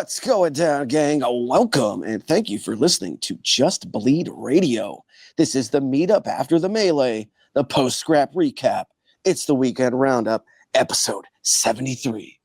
What's going down, gang? Welcome and thank you for listening to Just Bleed Radio. This is the meetup after the melee, the post-scrap recap. It's the Weekend Roundup, episode 73.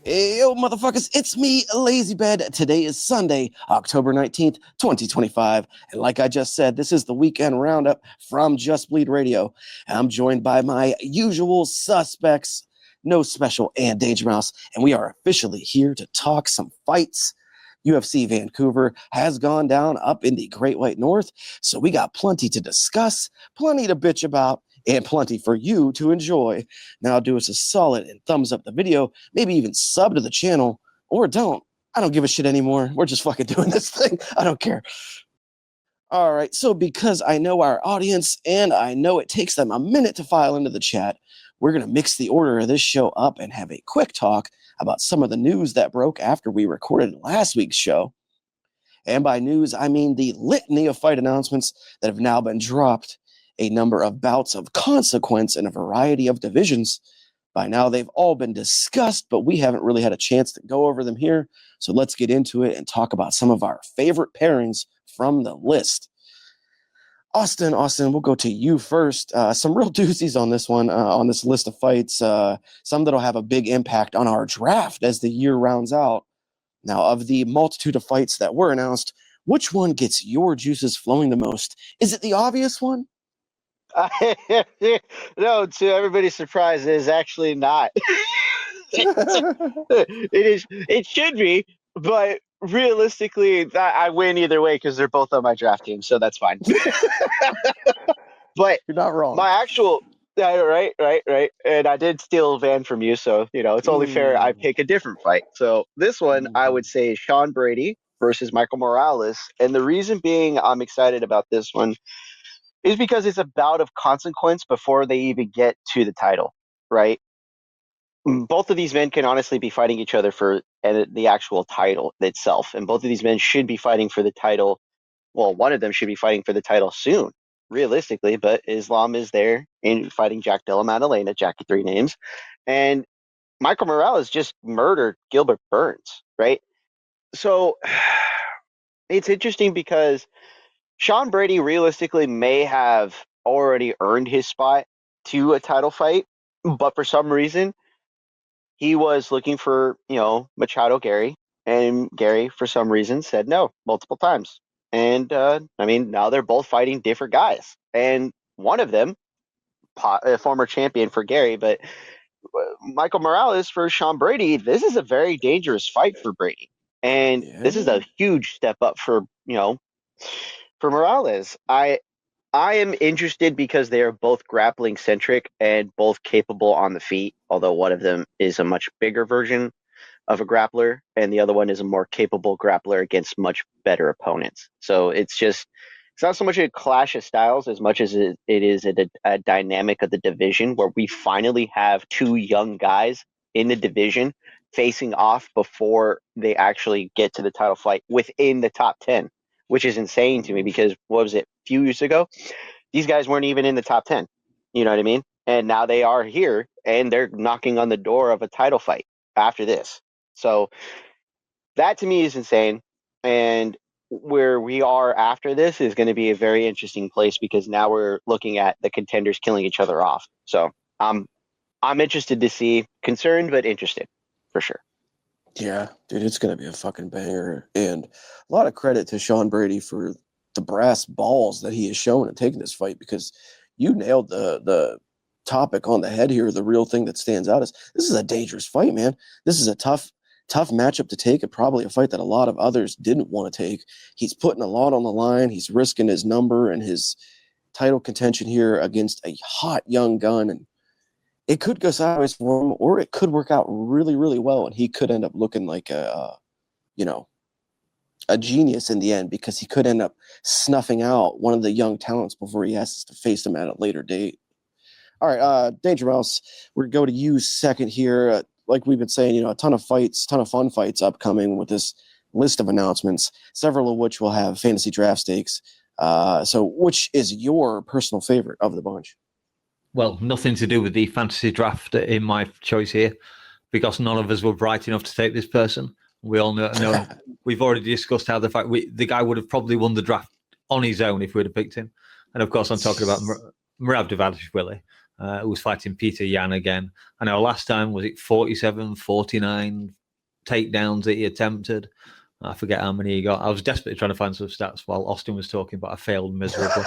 Hey, yo, motherfuckers, it's me, Lazy Bed. Today is Sunday, October 19th, 2025. And like I just said, this is the Weekend Roundup from Just Bleed Radio. And I'm joined by my usual suspects, No Special and Danger Mouse. And we are officially here to talk some fights. UFC Vancouver has gone down up in the Great White North. So we got plenty to discuss, plenty to bitch about, and plenty for you to enjoy. Now do us a solid and thumbs up the video, maybe even sub to the channel, or don't. I don't give a shit anymore. We're just fucking doing this thing. I don't care. All right, so because I know our audience and I know it takes them a minute to file into the chat, we're going to mix the order of this show up and have a quick talk about some of the news that broke after we recorded last week's show. And by news, I mean the litany of fight announcements that have now been dropped, a number of bouts of consequence in a variety of divisions. By now, they've all been discussed, but we haven't really had a chance to go over them here. So let's get into it and talk about some of our favorite pairings from the list. Austin, we'll go to you first. Some real doozies on this one, on this list of fights. Some that'll have a big impact on our draft as the year rounds out. Now, of the multitude of fights that were announced, which one gets your juices flowing the most? Is it the obvious one? No, to everybody's surprise, it is actually not. It should be, but realistically, I win either way because they're both on my draft team, so that's fine. But You're not wrong. my actual, right, and I did steal Van from you, so it's only fair I pick a different fight. So this one, I would say, is Sean Brady versus Michael Morales, and the reason being I'm excited about this one is because it's a bout of consequence before they even get to the title, right? Both of these men can honestly be fighting each other for the actual title itself, and both of these men should be fighting for the title. Well, one of them should be fighting for the title soon, realistically, but Islam is there and fighting Jack Della Maddalena, Jackie Three Names, and Michael Morales just murdered Gilbert Burns, right? So it's interesting because Sean Brady realistically may have already earned his spot to a title fight, but for some reason, he was looking for, Machado Gary, and Gary, for some reason, said no multiple times. And, now they're both fighting different guys. And one of them, a former champion for Gary, but Michael Morales for Sean Brady, this is a very dangerous fight for Brady. And this is a huge step up for Morales. I am interested because they are both grappling centric and both capable on the feet, although one of them is a much bigger version of a grappler and the other one is a more capable grappler against much better opponents. So it's not so much a clash of styles as much as it is a dynamic of the division where we finally have two young guys in the division facing off before they actually get to the title fight within the top 10. Which is insane to me because, what was it, a few years ago? These guys weren't even in the top 10. You know what I mean? And now they are here, and they're knocking on the door of a title fight after this. So that, to me, is insane. And where we are after this is going to be a very interesting place because now we're looking at the contenders killing each other off. So I'm interested to see, concerned but interested, for sure. Yeah, dude, it's going to be a fucking banger. And a lot of credit to Sean Brady for the brass balls that he has shown in taking this fight because you nailed the topic on the head here. The real thing that stands out is this is a dangerous fight, man. This is a tough matchup to take and probably a fight that a lot of others didn't want to take. He's putting a lot on the line. He's risking his number and his title contention here against a hot young gun, and it could go sideways for him, or it could work out really, really well, and he could end up looking like a genius in the end because he could end up snuffing out one of the young talents before he has to face him at a later date. All right, Danger Mouse, we're going to go to you second here. like we've been saying, a ton of fun fights upcoming with this list of announcements, several of which will have fantasy draft stakes. So which is your personal favorite of the bunch? Well, nothing to do with the fantasy draft in my choice here, because none of us were bright enough to take this person. We all know we've already discussed how the guy would have probably won the draft on his own if we'd have picked him. And of course, I'm talking about Merab Dvalishvili, who was fighting Peter Yan again. I know last time, was it 47, 49 takedowns that he attempted? I forget how many he got. I was desperately trying to find some stats while Austin was talking, but I failed miserably.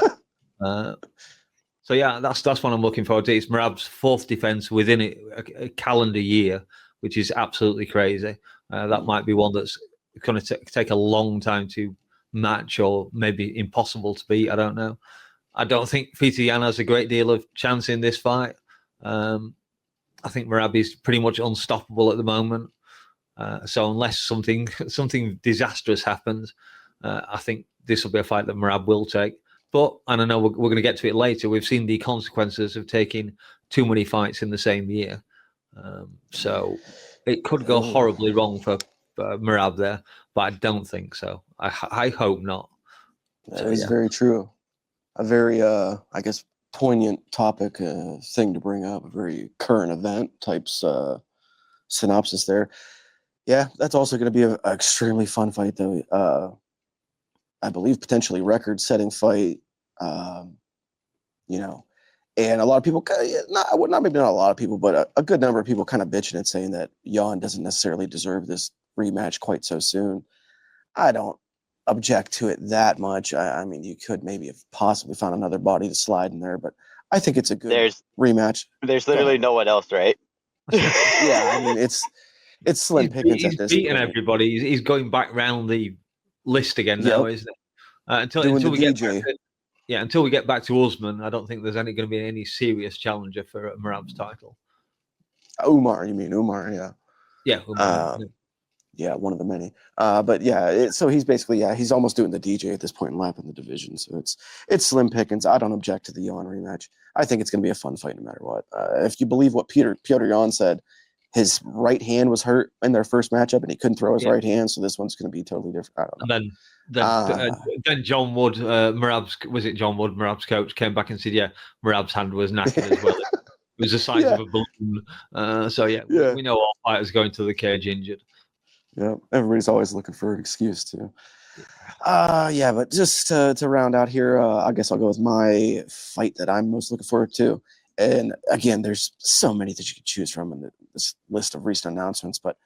So yeah, that's what I'm looking forward to. It's Merab's fourth defense within a calendar year, which is absolutely crazy. That might be one that's going to take a long time to match, or maybe impossible to beat. I don't know. I don't think Peter Yan has a great deal of chance in this fight. I think Merab is pretty much unstoppable at the moment. So unless something disastrous happens, I think this will be a fight that Merab will take. But, and I know we're going to get to it later, we've seen the consequences of taking too many fights in the same year. So it could go horribly wrong for Merab there, but I don't think so. I hope not. That is very true. A very, I guess, poignant topic thing to bring up, a very current event types synopsis there. Yeah, that's also going to be an extremely fun fight, though. I believe potentially record-setting fight, and a lot of people, maybe not a lot of people, but a good number of people kind of bitching and saying that Yan doesn't necessarily deserve this rematch quite so soon. I don't object to it that much. I mean, you could maybe have possibly found another body to slide in there, but I think it's a good rematch. There's literally no one else, right? Yeah, I mean, it's slim pickings at this point. He's beating everybody. He's going back round the list again now, isn't it? Until we get back to Usman, I don't think there's going to be any serious challenger for Merab's title. Umar, you mean Umar? Yeah. Yeah. Umar, yeah, one of the many. But yeah, so he's basically he's almost doing the DJ at this point in lapping the division. So it's slim pickings. I don't object to the Yan rematch. I think it's going to be a fun fight no matter what. If you believe what Petr Yan said, his right hand was hurt in their first matchup, and he couldn't throw his right hand. So this one's going to be totally different. I don't know. And then John Wood, Merab's coach, came back and said, yeah, Merab's hand was knackered as well. It was the size of a balloon. We know all fighters going to the cage injured. Yeah, everybody's always looking for an excuse too. But just to round out here, I guess I'll go with my fight that I'm most looking forward to. And again, there's so many that you could choose from in this list of recent announcements, but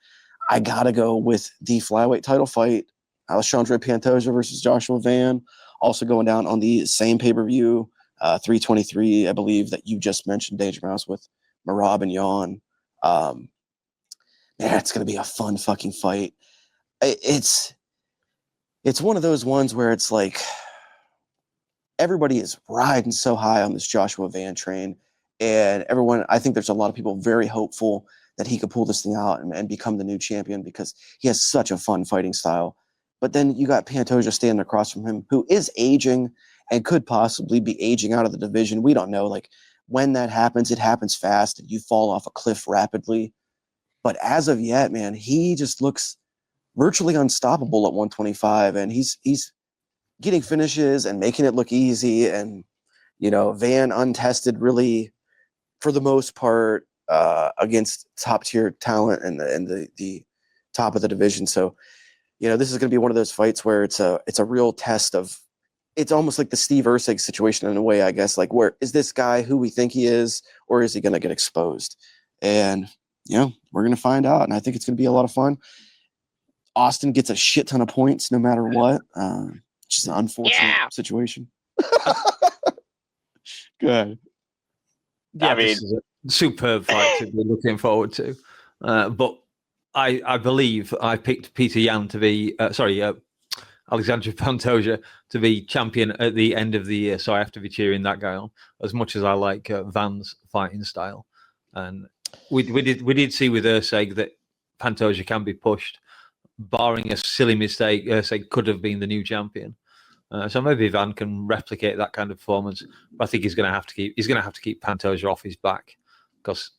I gotta go with the flyweight title fight, Alexandre Pantoja versus Joshua Van, also going down on the same pay-per-view, 323, I believe, that you just mentioned, Danger Mouse, with Merab and Yan. Man, it's going to be a fun fucking fight. It's one of those ones where it's like everybody is riding so high on this Joshua Van train, and I think there's a lot of people very hopeful that he could pull this thing out and become the new champion because he has such a fun fighting style. But then you got Pantoja standing across from him, who is aging and could possibly be aging out of the division. We don't know. Like, when that happens, it happens fast and you fall off a cliff rapidly. But as of yet, man, he just looks virtually unstoppable at 125, and he's getting finishes and making it look easy. And Van untested, really, for the most part, against top tier talent and the top of the division. So, this is going to be one of those fights where it's a real test of. It's almost like the Steve Erceg situation in a way, I guess. Like, where is this guy who we think he is, or is he going to get exposed? And we're going to find out, and I think it's going to be a lot of fun. Austin gets a shit ton of points no matter what. Just an unfortunate situation. Good. Yeah, this is a superb fight to be looking forward to. But I believe I picked Peter Yan to be, Alexandre Pantoja to be champion at the end of the year. So I have to be cheering that guy on as much as I like Van's fighting style. And we did see with Erceg that Pantoja can be pushed, barring a silly mistake. Erceg could have been the new champion, so maybe Van can replicate that kind of performance. But I think he's going to have to keep Pantoja off his back because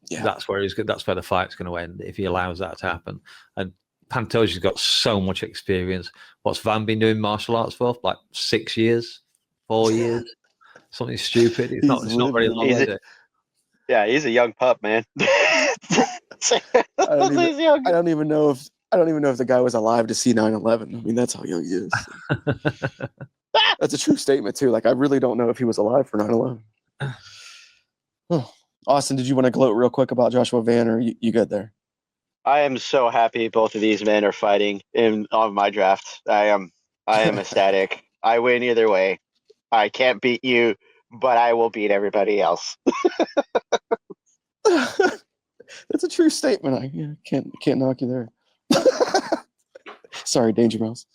Yeah. That's where the fight's going to end if he allows that to happen. And Pantosia's got so much experience. What's Van been doing martial arts for? Like 6 years, 4 years, something stupid. It's not very long, is it? Yeah, he's a young pup, man. I don't even know if the guy was alive to see 9/11. I mean, that's how young he is. That's a true statement too. Like, I really don't know if he was alive for 9/11. Oh. Austin, did you want to gloat real quick about Joshua Van, or you good there? I am so happy both of these men are fighting on my draft. I am ecstatic. I win either way. I can't beat you, but I will beat everybody else. That's a true statement. I can't knock you there. Sorry, Danger Mouse.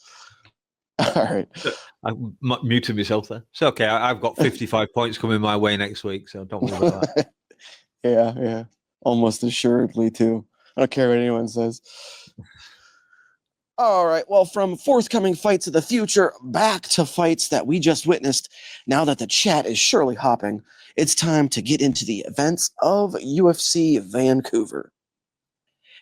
All right. I muted myself there. It's okay. I've got 55 points coming my way next week, so don't worry about that. Yeah. Almost assuredly, too. I don't care what anyone says. All right. Well, from forthcoming fights of the future back to fights that we just witnessed, now that the chat is surely hopping, it's time to get into the events of UFC Vancouver.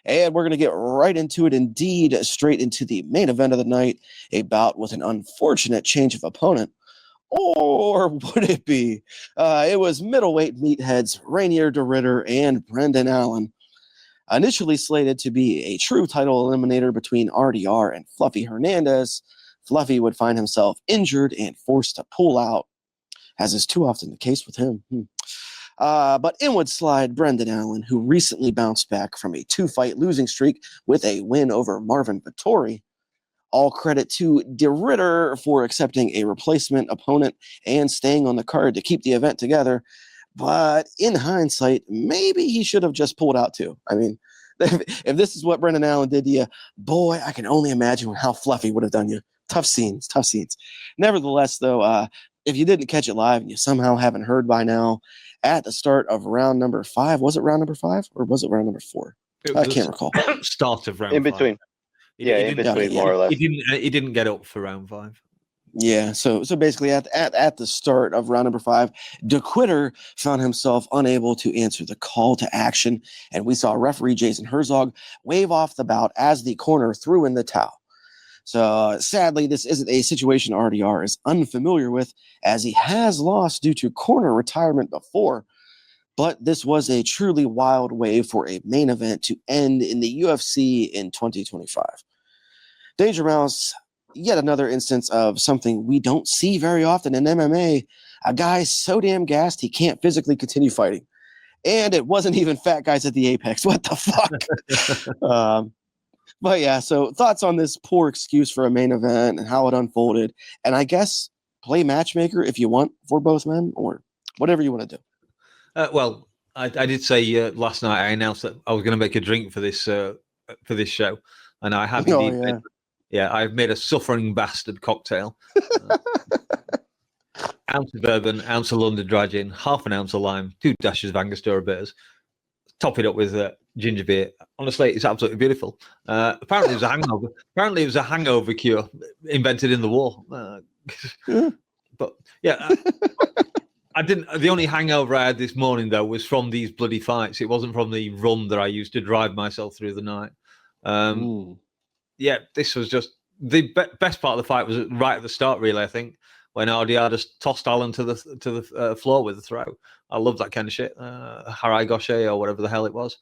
And we're going to get right into it, indeed, straight into the main event of the night, a bout with an unfortunate change of opponent. Or would it be? It was middleweight meatheads Rainier DeRitter and Brendan Allen. Initially slated to be a true title eliminator between RDR and Fluffy Hernandez, Fluffy would find himself injured and forced to pull out, as is too often the case with him. But in would slide Brendan Allen, who recently bounced back from a 2-fight losing streak with a win over Marvin Vettori. All credit to DeRitter for accepting a replacement opponent and staying on the card to keep the event together. But in hindsight, maybe he should have just pulled out too. I mean, if this is what Brendan Allen did to you, boy, I can only imagine how Fluffy would have done you. Tough scenes. Nevertheless, though, if you didn't catch it live and you somehow haven't heard by now, at the start of round number 5, was it round number 5 or was it round number 4? I can't recall. Start of round in between. 5. In between, more or less. He didn't get up for round 5. Yeah, so basically at the start of round number 5, DeQuitter found himself unable to answer the call to action, and we saw referee Jason Herzog wave off the bout as the corner threw in the towel. So sadly, this isn't a situation RDR is unfamiliar with, as he has lost due to corner retirement before. But this was a truly wild way for a main event to end in the UFC in 2025. Danger Mouse, yet another instance of something we don't see very often in MMA, a guy so damn gassed he can't physically continue fighting. And it wasn't even fat guys at the Apex. What the fuck? But yeah, so thoughts on this poor excuse for a main event and how it unfolded. And I guess play matchmaker if you want for both men, or whatever you want to do. Well, I did say last night I announced that I was going to make a drink for this show, and I have indeed. I've made a suffering bastard cocktail. Ounce of bourbon, ounce of London Dry Gin, half an ounce of lime, 2 dashes of Angostura bitters. Top it up with ginger beer. Honestly, it's absolutely beautiful. Apparently, it was a hangover. Apparently, it was a hangover cure invented in the war. But yeah, I didn't. The only hangover I had this morning though was from these bloody fights. It wasn't from the run that I used to drive myself through the night. Yeah, this was just the best part of the fight was right at the start. Really, I think when RDR just tossed Allen to the floor with the throw. I love that kind of shit. Harai Goshe or whatever the hell it was.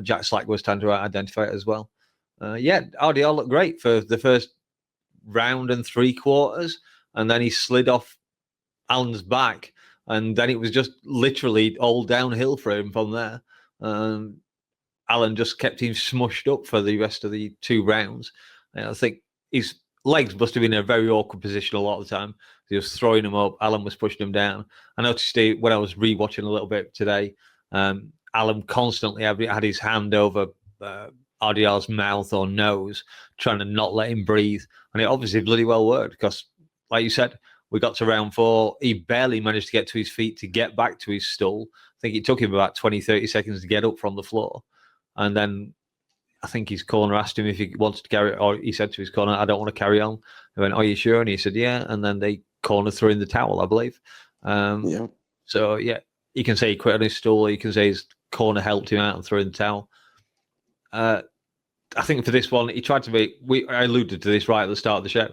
Jack Slack was trying to identify it as well. RDR looked great for the first round and 3/4, and then he slid off Allen's back, and then it was just literally all downhill for him from there. Allen just kept him smushed up for the rest of the 2 rounds. And I think his legs must have been in a very awkward position a lot of the time. He was throwing him up. Allen was pushing him down. I noticed when I was rewatching a little bit today, Allen constantly had his hand over RDR's mouth or nose, trying to not let him breathe. And it obviously bloody well worked because, like you said, we got to round 4. He barely managed to get to his feet to get back to his stool. I think it took him about 20, 30 seconds to get up from the floor. And then I think his corner asked him if he wanted to carry, or he said to his corner, "I don't want to carry on." He went, "Are you sure?" And he said, "Yeah." And then they corner threw in the towel, I believe. So yeah, you can say he quit on his stool. You can say he's corner helped him out and threw in the towel. I think for this one, he tried to make. I alluded to this right at the start of the show,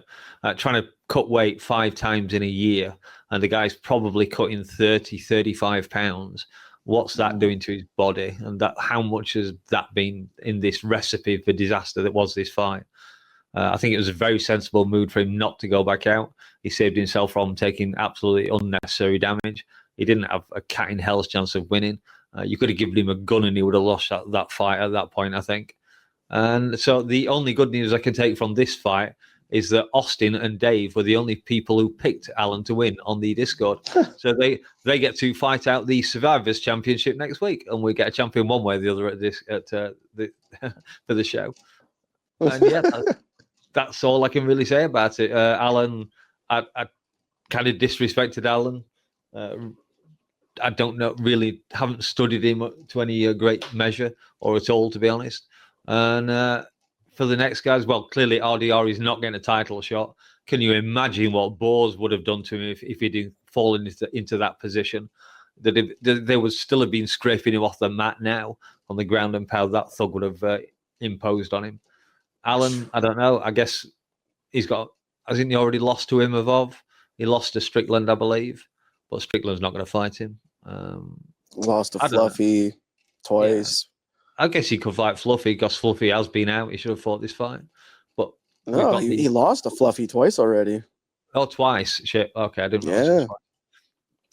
trying to cut weight 5 times in a year, and the guy's probably cutting 30, 35 pounds. What's that doing to his body, and how much has that been in this recipe for disaster that was this fight? I think it was a very sensible move for him not to go back out. He saved himself from taking absolutely unnecessary damage. He didn't have a cat in hell's chance of winning. You could have given him a gun and he would have lost that fight at that point, I think. And so the only good news I can take from this fight is that Austin and Dave were the only people who picked Alan to win on the Discord. So they get to fight out the Survivors Championship next week, and we get a champion one way or the other for the show. And yeah, that's all I can really say about it. Alan, I kind of disrespected Alan. I don't know, really haven't studied him to any great measure or at all, to be honest. And for the next guys, well, clearly RDR is not getting a title shot. Can you imagine what Boars would have done to him if he didn't fall into that position? That they would still have been scraping him off the mat now on the ground and pound that thug would have imposed on him. Alan, I don't know. I guess hasn't he already lost to Imavov? He lost to Strickland, I believe, but Strickland's not going to fight him. Lost to Fluffy twice. Yeah. I guess he could fight Fluffy because Fluffy has been out. He should have fought this fight. But no, he lost to Fluffy twice already. Oh, twice. Shit. Okay, I didn't know.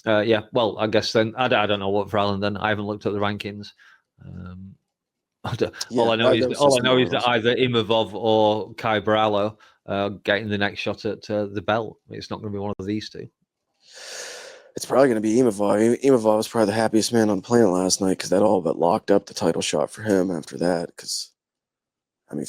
Yeah. Yeah. Well, I guess then I don't know what for Alan. Then I haven't looked at the rankings. All I know is that either Imavov or Kai Barallo getting the next shot at the belt. It's not going to be one of these two. It's probably going to be Imavov. Imavov was probably the happiest man on the planet last night because that all but locked up the title shot for him after that. Because, I mean,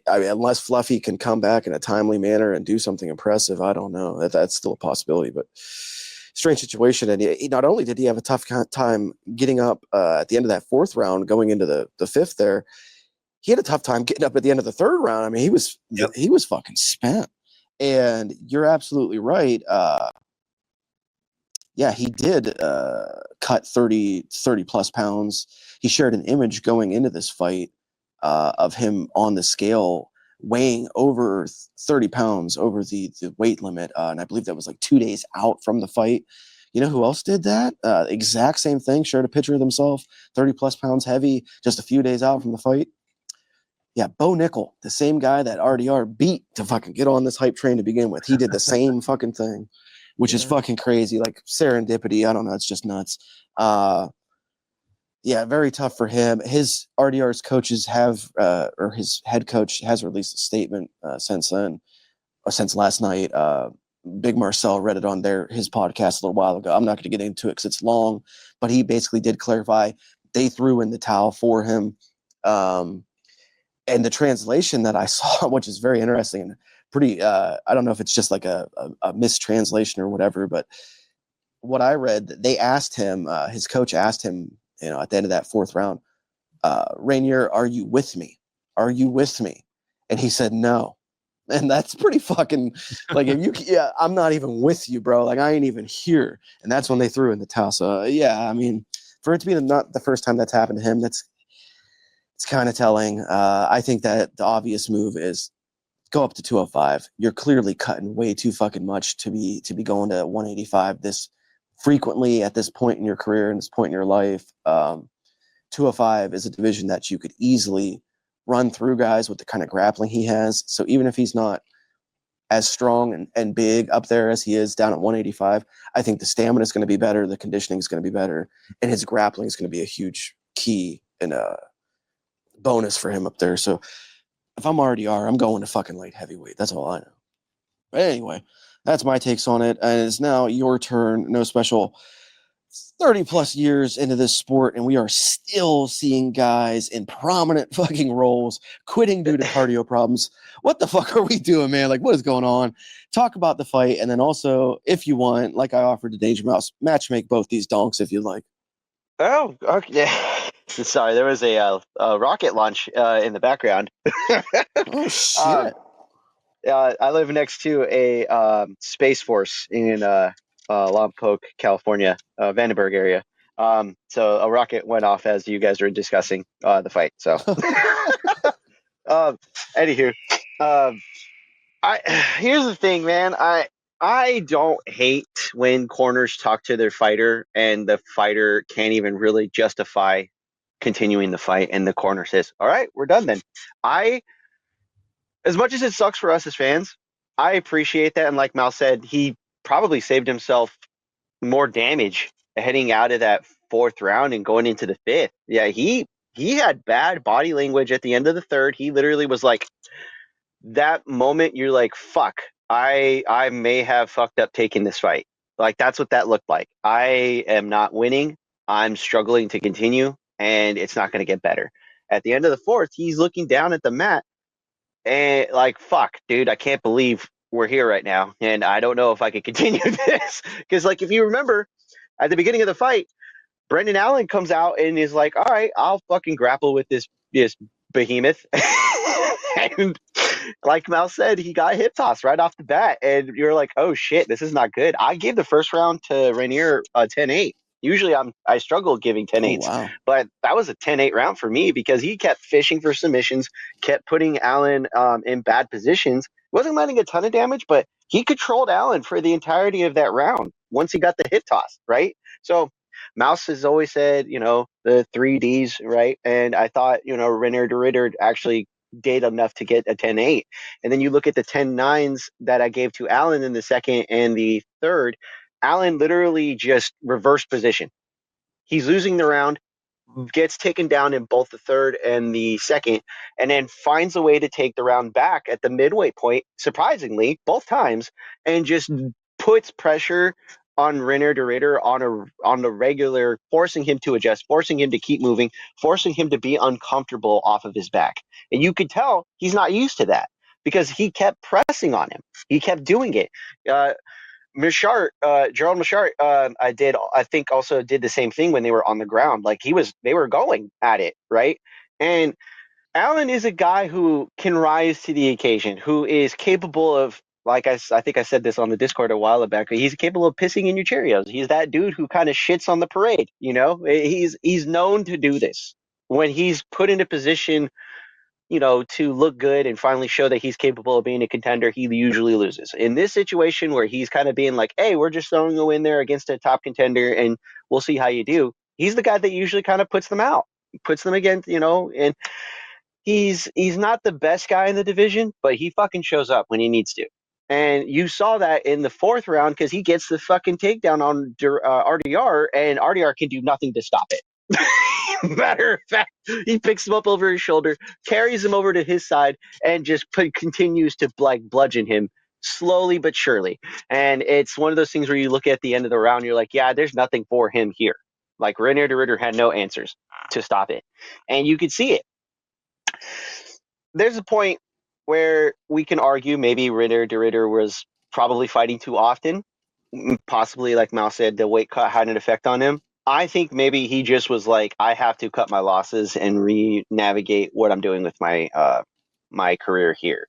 unless Fluffy can come back in a timely manner and do something impressive, I don't know. That's still a possibility, but strange situation. And not only did he have a tough time getting up at the end of that 4th round, going into the 5th there, he had a tough time getting up at the end of the 3rd round. I mean, he was fucking spent. And you're absolutely right. Yeah, he did cut 30 plus pounds. He shared an image going into this fight of him on the scale weighing over 30 pounds over the weight limit. And I believe that was like 2 days out from the fight. You know who else did that? Exact same thing. Shared a picture of himself, 30 plus pounds heavy, just a few days out from the fight. Yeah, Bo Nickel, the same guy that RDR beat to fucking get on this hype train to begin with. He did the same fucking thing. Which is fucking crazy, like serendipity. I don't know. It's just nuts. Yeah, very tough for him. His RDR's coaches or his head coach has released a statement since last night. Big Marcel read it on his podcast a little while ago. I'm not going to get into it because it's long, but he basically did clarify they threw in the towel for him. And the translation that I saw, which is very interesting and pretty, I don't know if it's just like a mistranslation or whatever, but what I read, they asked him, his coach asked him, at the end of that 4th round, Rainier, are you with me? Are you with me? And he said, no. And that's pretty fucking like, I'm not even with you, bro. Like I ain't even here. And that's when they threw in the towel. So yeah, I mean, for it to be not the first time that's happened to him, it's kind of telling. I think that the obvious move is go up to 205. You're clearly cutting way too fucking much to be going to 185 this frequently at this point in your career and this point in your life. 205 is a division that you could easily run through guys with the kind of grappling he has. So even if he's not as strong and big up there as he is down at 185, I think the stamina is going to be better, the conditioning is going to be better, and his grappling is going to be a huge key and a bonus for him up there. So if I'm RDR, I'm going to fucking light heavyweight. That's all I know. But anyway, that's my takes on it. And it's now your turn. No special. 30 plus years into this sport, and we are still seeing guys in prominent fucking roles quitting due to cardio problems. What the fuck are we doing, man? Like, what is going on? Talk about the fight, and then also, if you want, like I offered to Danger Mouse, match make both these donks if you'd like. Oh, okay. Sorry, there was a rocket launch in the background. Oh, shit. I live next to a Space Force in Lompoc, California, Vandenberg area. So a rocket went off as you guys were discussing the fight. So, anywho, I here's the thing, man. I don't hate when corners talk to their fighter and the fighter can't even really justify continuing the fight, and the corner says, "All right, we're done then." As much as it sucks for us as fans, I appreciate that. And like Mal said, he probably saved himself more damage heading out of that fourth round and going into the fifth. Yeah, he had bad body language at the end of the third. He literally was like, that moment you're like, fuck, I may have fucked up taking this fight. Like that's what that looked like. I am not winning. I'm struggling to continue, and it's not going to get better. At the end of the fourth, he's looking down at the mat and like, fuck, dude, I can't believe we're here right now, and I don't know if I can continue this. Because like if you remember at the beginning of the fight, Brendan Allen comes out and is like, all right, I'll fucking grapple with this behemoth. And like Mal said, he got hip toss right off the bat. And you're like, oh shit, this is not good. I gave the first round to Rainier 10-8. Usually I struggle giving 10-8s, wow. but that was a 10-8 round for me because he kept fishing for submissions, kept putting Allen in bad positions. Wasn't letting a ton of damage, but he controlled Allen for the entirety of that round once he got the hip toss, right? So Mouse has always said, the 3Ds, right? And I thought, Renner de Ritter actually did enough to get a 10-8. And then you look at the 10-9s that I gave to Allen in the second and the third. Allen literally just reversed position. He's losing the round, gets taken down in both the third and the second, and then finds a way to take the round back at the midway point, surprisingly, both times, and just puts pressure on Renner de Ritter on the regular, forcing him to adjust, forcing him to keep moving, forcing him to be uncomfortable off of his back. And you could tell he's not used to that because he kept pressing on him. He kept doing it. Gerald Machart, I think also did the same thing when they were on the ground. Like they were going at it, right? And Allen is a guy who can rise to the occasion, who is capable of, like I think I said this on the Discord a while back, he's capable of pissing in your Cheerios. He's that dude who kind of shits on the parade, He's known to do this. When he's put in a position to look good and finally show that he's capable of being a contender, he usually loses. In this situation where he's kind of being like, hey, we're just throwing you in there against a top contender and we'll see how you do. He's the guy that usually kind of puts them out, puts them against, and he's not the best guy in the division, but he fucking shows up when he needs to. And you saw that in the fourth round because he gets the fucking takedown on RDR, and RDR can do nothing to stop it. Matter of fact, he picks him up over his shoulder, carries him over to his side, and just continues to bludgeon him slowly but surely. And it's one of those things where you look at the end of the round, you're like, yeah, there's nothing for him here. Like Renner de Ritter had no answers to stop it, and you could see it. There's a point where we can argue maybe Renner de Ritter was probably fighting too often. Possibly, like Mal said, the weight cut had an effect on him. I think maybe he just was like, I have to cut my losses and re-navigate what I'm doing with my career here.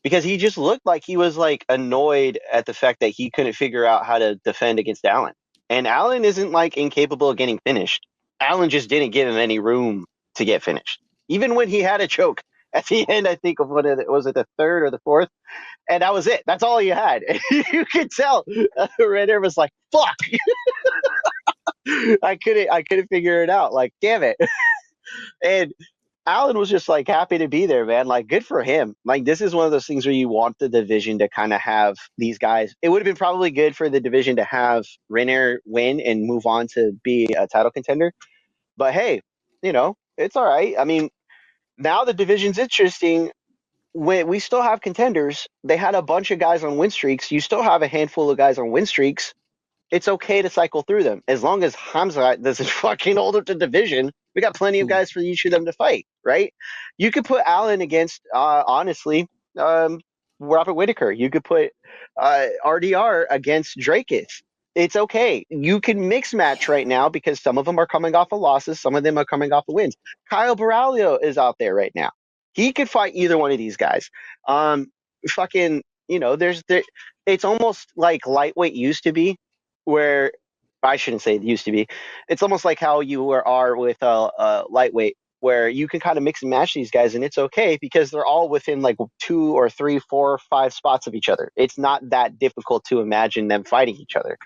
Because he just looked like he was like annoyed at the fact that he couldn't figure out how to defend against Allen. And Allen isn't like incapable of getting finished. Allen just didn't give him any room to get finished. Even when he had a choke at the end, I think of was it the third or the fourth? And that was it. That's all he had. You could tell Renner was like, fuck. I couldn't figure it out. Like, damn it. And Allen was just like happy to be there, man. Like, good for him. Like, this is one of those things where you want the division to kind of have these guys. It would have been probably good for the division to have Renner win and move on to be a title contender. But hey, it's all right. I mean, now the division's interesting. We still have contenders. They had a bunch of guys on win streaks. You still have a handful of guys on win streaks. It's okay to cycle through them. As long as Hamza doesn't fucking hold up the division, we got plenty of guys for each of them to fight, right? You could put Allen against, honestly, Robert Whitaker. You could put RDR against Draketh. It's okay. You can mix match right now because some of them are coming off of losses. Some of them are coming off of wins. Kyle Baralio is out there right now. He could fight either one of these guys. It's almost like lightweight used to be, where I shouldn't say it used to be. It's almost like how you are with lightweight, where you can kind of mix and match these guys, and it's okay because they're all within like 2 or 3, 4, 5 spots of each other. It's not that difficult to imagine them fighting each other,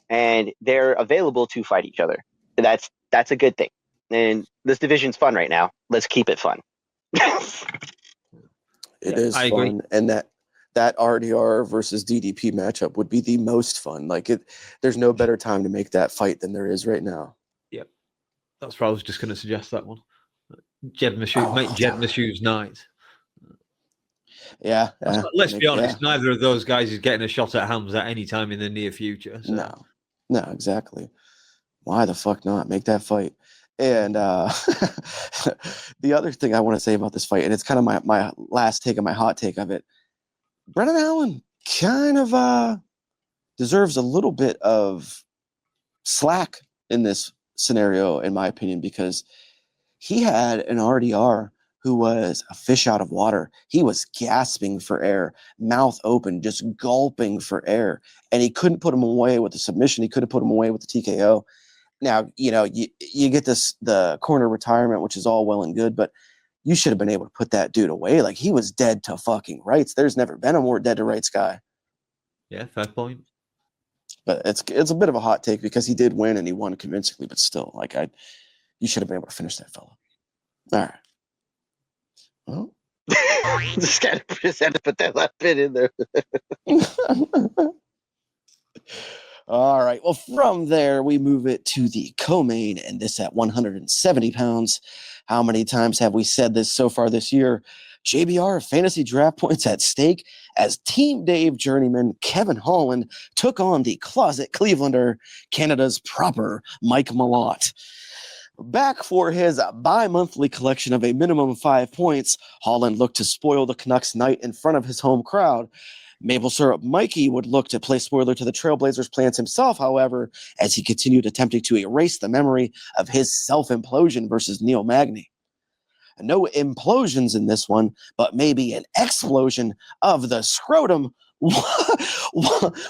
and they're available to fight each other. That's a good thing. And this division's fun right now. Let's keep it fun. It is I fun, agree. and that RDR versus DDP matchup would be the most fun. Like there's no better time to make that fight than there is right now. Yep, that's what I was just going to suggest. That one, Jed Mashu, make Jed Mashu's night. Yeah. Let's be honest. Yeah. Neither of those guys is getting a shot at Hamza any time in the near future. So. No, exactly. Why the fuck not? Make that fight. And the other thing I want to say about this fight, and it's kind of my last take and my hot take of it, Brennan Allen kind of deserves a little bit of slack in this scenario, in my opinion, because he had an RDR who was a fish out of water. He was gasping for air, mouth open, just gulping for air, and he couldn't put him away with the submission. He couldn't put him away with the TKO. Now, you get the corner retirement, which is all well and good, but you should have been able to put that dude away. Like, he was dead to fucking rights. There's never been a more dead to rights guy. Yeah, fair point. But it's a bit of a hot take because he did win and he won convincingly, but still, like, you should have been able to finish that fella. All right. Well, just had to put that last bit in there. All right. Well, from there, we move it to the co-main, and this at 170 pounds. How many times have we said this so far this year? JBR fantasy draft points at stake as Team Dave journeyman Kevin Holland took on the closet Clevelander, Canada's proper Mike Malott. Back for his bi-monthly collection of a minimum 5 points, Holland looked to spoil the Canucks night in front of his home crowd. Maple Syrup Mikey would look to play spoiler to the Trailblazers' plans himself, however, as he continued attempting to erase the memory of his self-implosion versus Neil Magny. No implosions in this one, but maybe an explosion of the scrotum.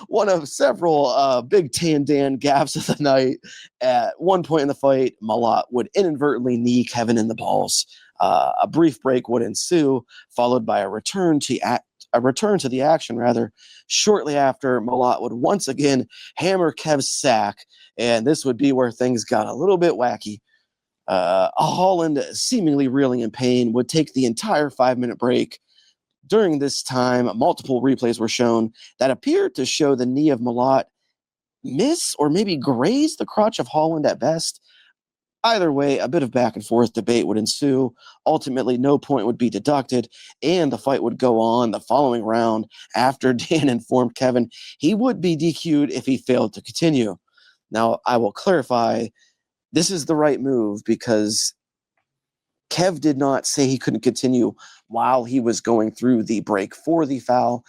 One of several Big Tan Dan gaffes of the night. At one point in the fight, Malott would inadvertently knee Kevin in the balls. A brief break would ensue, followed by a return to the action. Shortly after, Malott would once again hammer Kev's sack, and this would be where things got a little bit wacky. Holland, seemingly reeling in pain, would take the entire 5-minute break. During this time, multiple replays were shown that appeared to show the knee of Malott miss or maybe graze the crotch of Holland at best. Either way, a bit of back and forth debate would ensue. Ultimately, no point would be deducted, and the fight would go on the following round after Dan informed Kevin he would be DQ'd if he failed to continue. Now, I will clarify, this is the right move because Kev did not say he couldn't continue while he was going through the break for the foul.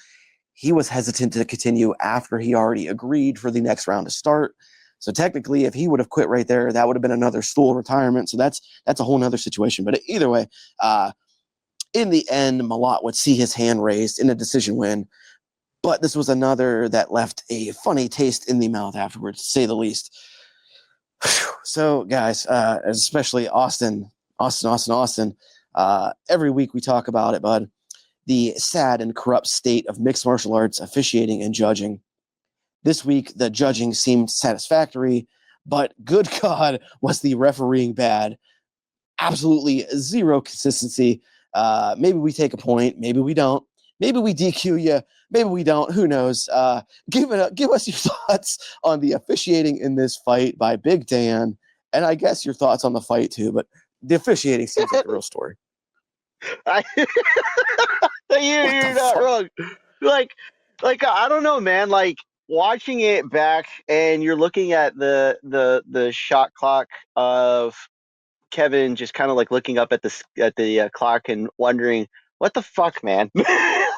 He was hesitant to continue after he already agreed for the next round to start. So technically, if he would have quit right there, that would have been another stool retirement. So that's a whole nother situation. But either way, in the end, Malott would see his hand raised in a decision win. But this was another that left a funny taste in the mouth afterwards, to say the least. So, guys, especially Austin, every week we talk about it, bud. The sad and corrupt state of mixed martial arts officiating and judging. This week, the judging seemed satisfactory, but good God, was the refereeing bad. Absolutely zero consistency. Maybe we take a point. Maybe we don't. Maybe we DQ you. Maybe we don't. Who knows? Give us your thoughts on the officiating in this fight by Big Dan, and I guess your thoughts on the fight too. But the officiating seems like the real story. You're not wrong. Like I don't know, man. Like watching it back, and you're looking at the shot clock of Kevin, just kind of like looking up at the clock and wondering what the fuck, man.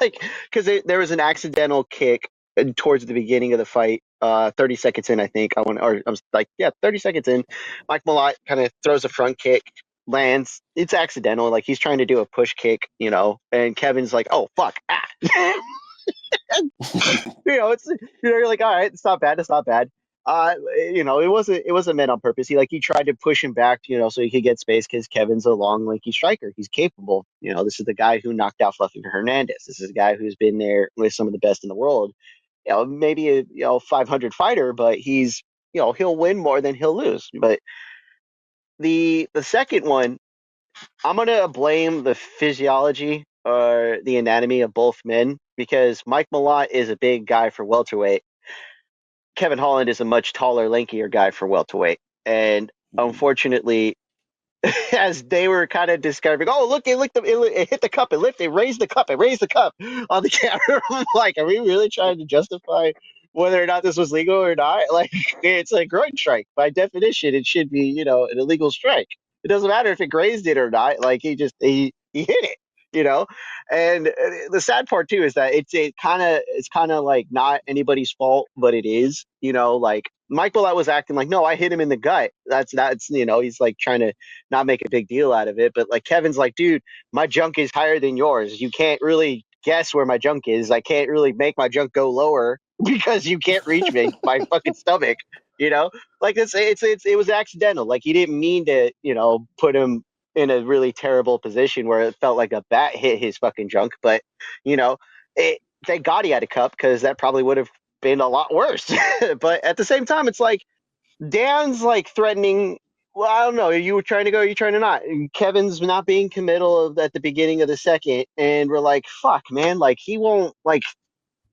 Like, because there was an accidental kick towards the beginning of the fight, 30 seconds in, I think. I was like, 30 seconds in. Mike Malott kind of throws a front kick, lands. It's accidental. Like, he's trying to do a push kick, and Kevin's like, oh, fuck. Ah. It's, you're like, all right, it's not bad. It wasn't meant on purpose. He tried to push him back, so he could get space because Kevin's a long, lanky striker. He's capable. This is the guy who knocked out Fluffy Hernandez. This is a guy who's been there with some of the best in the world. Maybe a 500 fighter, but he'll win more than he'll lose. But the second one, I'm gonna blame the physiology or the anatomy of both men because Mike Malott is a big guy for welterweight. Kevin Holland is a much taller, lankier guy for welterweight. And unfortunately, as they were kind of discovering, oh, look, it hit the cup, it raised the cup on the camera. I'm like, are we really trying to justify whether or not this was legal or not? Like, it's a groin strike. By definition, it should be, an illegal strike. It doesn't matter if it grazed it or not. Like, he hit it, you know? And the sad part too is that it's kind of like not anybody's fault, but it is, like Mike Willett was acting like, no, I hit him in the gut. That's he's like trying to not make a big deal out of it. But like Kevin's like, dude, my junk is higher than yours. You can't really guess where my junk is. I can't really make my junk go lower because you can't reach me, my fucking stomach. Like it was accidental. Like he didn't mean to, put him in a really terrible position where it felt like a bat hit his fucking junk. But thank God he had a cup because that probably would have been a lot worse. But at the same time, it's like Dan's like threatening. Well, I don't know. Are you trying to go? Are you trying to not? Kevin's not being committal at the beginning of the second, and we're like, fuck, man. Like he won't. Like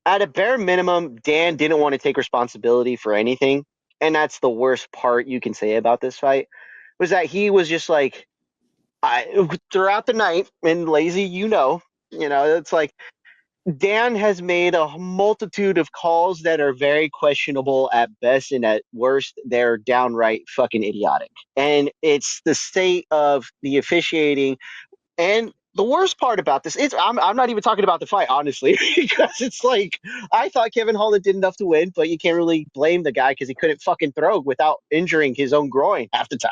at a bare minimum, Dan didn't want to take responsibility for anything, and that's the worst part you can say about this fight. Was that he was just like, throughout the night and lazy, it's like Dan has made a multitude of calls that are very questionable at best, and at worst, they're downright fucking idiotic. And it's the state of the officiating. And the worst part about this is I'm not even talking about the fight, honestly, because it's like I thought Kevin Holland did enough to win, but you can't really blame the guy because he couldn't fucking throw without injuring his own groin half the time.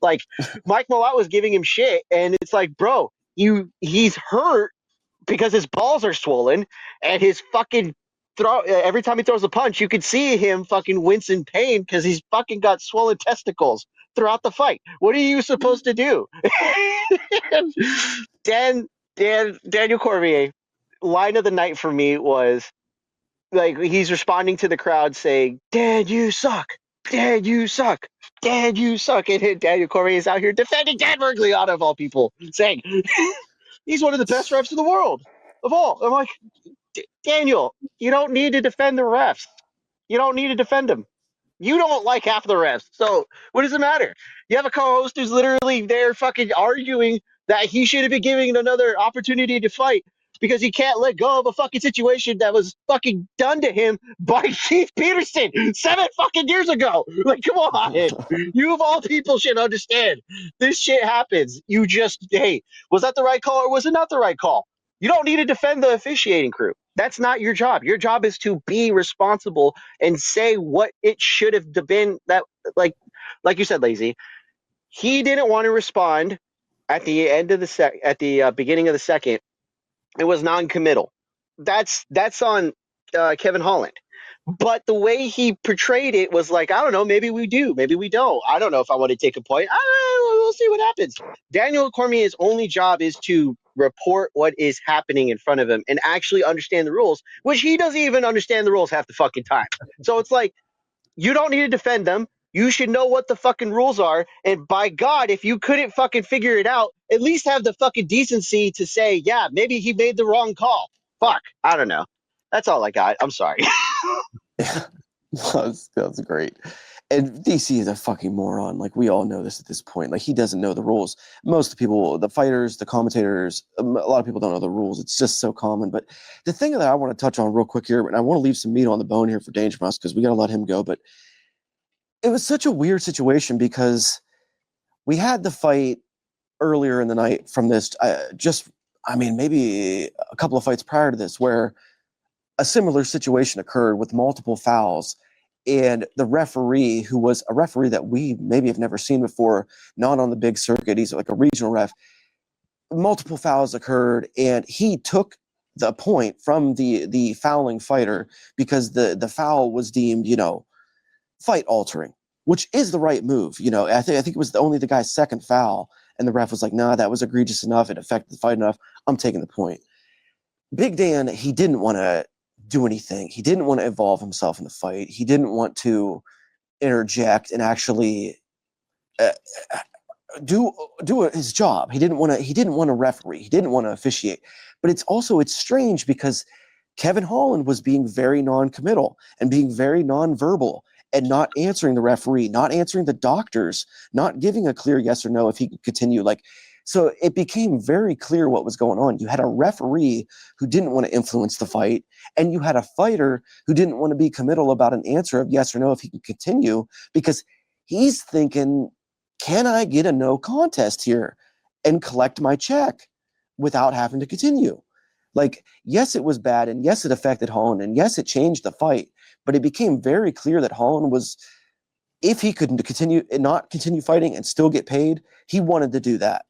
Like Mike Malott was giving him shit, and it's like, bro, he's hurt because his balls are swollen and his fucking throw. Every time he throws a punch, you could see him fucking wince in pain because he's fucking got swollen testicles throughout the fight. What are you supposed to do? Daniel Cormier, line of the night for me was like he's responding to the crowd saying, "Dan, you suck. Dan, you suck. Dan, you suck." And Daniel Cormier is out here defending Dan Mergliano of all people, saying he's one of the best refs in the world of all. I'm like, Daniel, you don't need to defend the refs. You don't need to defend them. You don't like half the refs. So what does it matter? You have a co-host who's literally there fucking arguing that he should have been given another opportunity to fight because he can't let go of a fucking situation that was fucking done to him by Keith Peterson 7 fucking years ago. Like, come on. You of all people should understand. This shit happens. You just, hey, was that the right call or was it not the right call? You don't need to defend the officiating crew. That's not your job. Your job is to be responsible and say what it should have been. That like you said, Lazy. He didn't want to respond at the end of the beginning of the second. It was non-committal. That's on Kevin Holland. But the way he portrayed it was like, I don't know, maybe we do, maybe we don't. I don't know if I want to take a point. We'll see what happens. Daniel Cormier's only job is to report what is happening in front of him and actually understand the rules, which he doesn't even understand the rules half the fucking time. So it's like, you don't need to defend them. You should know what the fucking rules are. And by God, if you couldn't fucking figure it out, at least have the fucking decency to say, yeah, maybe he made the wrong call. Fuck. I don't know. That's all I got. I'm sorry. That's great. And DC is a fucking moron. Like, we all know this at this point. Like, he doesn't know the rules. Most of the people, the fighters, the commentators, a lot of people don't know the rules. It's just so common. But the thing that I want to touch on real quick here, and I want to leave some meat on the bone here for Danger Mouse because we got to let him go. But it was such a weird situation because we had the fight earlier in the night from this, maybe a couple of fights prior to this where a similar situation occurred with multiple fouls. And the referee, who was a referee that we maybe have never seen before, not on the big circuit, he's like a regional ref, multiple fouls occurred, and he took the point from the fouling fighter because the foul was deemed, fight altering, which is the right move. You know, I think it was only the guy's second foul, and the ref was like, "Nah, that was egregious enough. It affected the fight enough. I'm taking the point." Big Dan, he didn't want to do anything. He didn't want to involve himself in the fight. He didn't want to interject and actually do his job. He didn't want to referee. He didn't want to officiate. But it's strange because Kevin Holland was being very non-committal and being very non-verbal and not answering the referee, not answering the doctors, not giving a clear yes or no if he could continue. So it became very clear what was going on. You had a referee who didn't want to influence the fight, and you had a fighter who didn't want to be committal about an answer of yes or no if he can continue, because he's thinking, can I get a no contest here and collect my check without having to continue? Yes, it was bad, and yes, it affected Holland, and yes, it changed the fight, but it became very clear that Holland was, if he could not continue fighting and still get paid, he wanted to do that.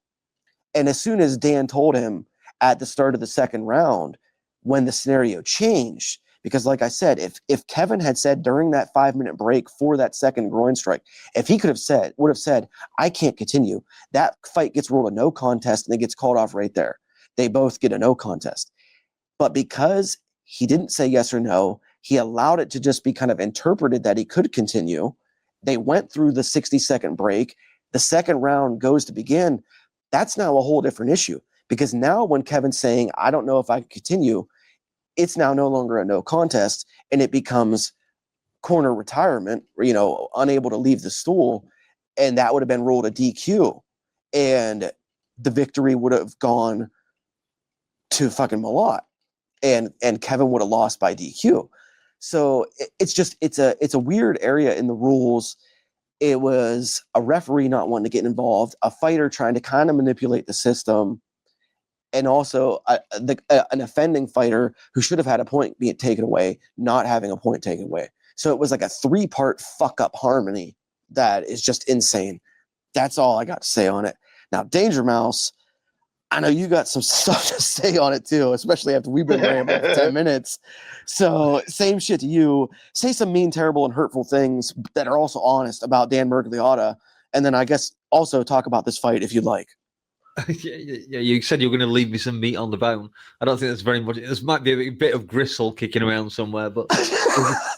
And as soon as Dan told him at the start of the second round, when the scenario changed, because like I said, if Kevin had said during that 5-minute break for that second groin strike, if he would have said, I can't continue, that fight gets ruled a no contest and it gets called off right there. They both get a no contest. But because he didn't say yes or no, he allowed it to just be kind of interpreted that he could continue. They went through the 60-second break. The second round goes to begin. That's now a whole different issue, because now when Kevin's saying, I don't know if I can continue, it's now no longer a no contest, and it becomes corner retirement, unable to leave the stool, and that would have been ruled a DQ, and the victory would have gone to fucking Malott, and Kevin would have lost by DQ. So it's a weird area in the rules. It was a referee not wanting to get involved, a fighter trying to kind of manipulate the system, and also an offending fighter who should have had a point being taken away, not having a point taken away. So it was like a 3-part fuck-up harmony that is just insane. That's all I got to say on it. Now, Danger Mouse, I know you got some stuff to say on it too, especially after we've been rambling for 10 minutes. So same shit to you. Say some mean, terrible, and hurtful things that are also honest about Dan Mergliotta. And then I guess also talk about this fight if you'd like. Yeah, you said you were going to leave me some meat on the bone. I don't think there's very much. There might be a bit of gristle kicking around somewhere, but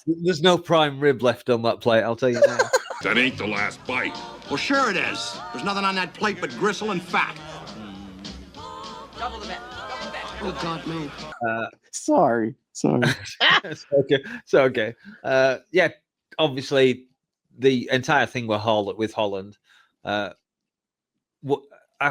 there's no prime rib left on that plate, I'll tell you now. That ain't the last bite. Well, sure it is. There's nothing on that plate but gristle and fat. Double the bet. Oh, God, man. Sorry. It's okay. Yeah, obviously, the entire thing with Holland, I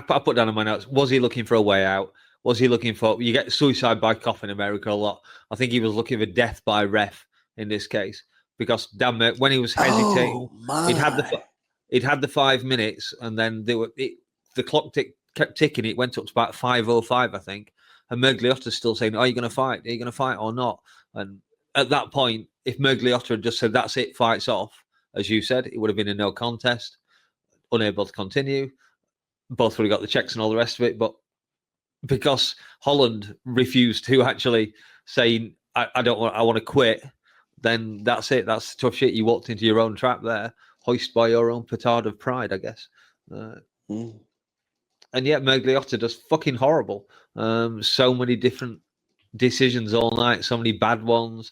put down in my notes, was he looking for a way out? Was he looking for, you get suicide by cop in America a lot. I think he was looking for death by ref in this case, because damn it, when he was hesitating, he'd had the 5 minutes, and then the clock kept ticking. It went up to about 5:05, I think. And Mergliotta's still saying, are you going to fight? Are you going to fight or not? And at that point, if Mergliotta had just said, that's it, fights off, as you said, it would have been a no contest, unable to continue. Both would have got the checks and all the rest of it. But because Holland refused to actually say, I want to quit, then that's it. That's tough shit. You walked into your own trap there, hoist by your own petard of pride, I guess. And yet Mergliotta just fucking horrible. So many different decisions all night, so many bad ones.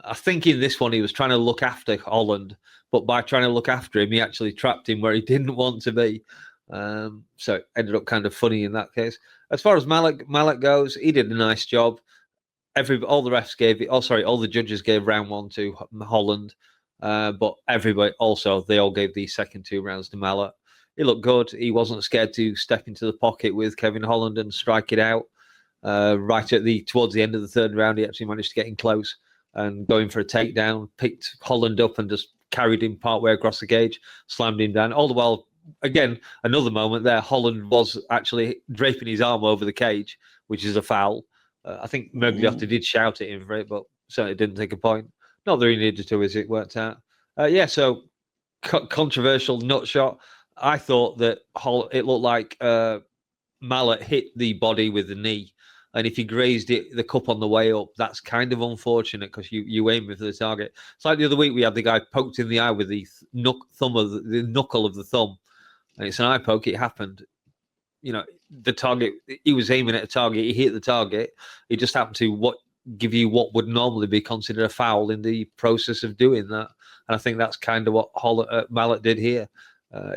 I think in this one he was trying to look after Holland, but by trying to look after him, he actually trapped him where he didn't want to be. So it ended up kind of funny in that case. As far as Malott goes, he did a nice job. All the refs gave it. All the judges gave round 1 to Holland, but everybody also, they all gave the second 2 rounds to Malott. He looked good. He wasn't scared to step into the pocket with Kevin Holland and strike it out. Right at towards the end of the third round, he actually managed to get in close and going for a takedown, picked Holland up and just carried him partway across the cage, slammed him down. All the while, again, another moment there, Holland was actually draping his arm over the cage, which is a foul. I think Mergliotta did shout at him for it, but certainly didn't take a point. Not that he needed to, as it worked out. So controversial nut shot. I thought that it looked like Malott hit the body with the knee, And if he grazed the cup on the way up, that's kind of unfortunate because you aim for the target. It's like the other week we had the guy poked in the eye with the knuckle of the thumb, and it's an eye poke. It happened. The target, he was aiming at a target. He hit the target. He just happened to give you what would normally be considered a foul in the process of doing that. And I think that's kind of what Mallet did here.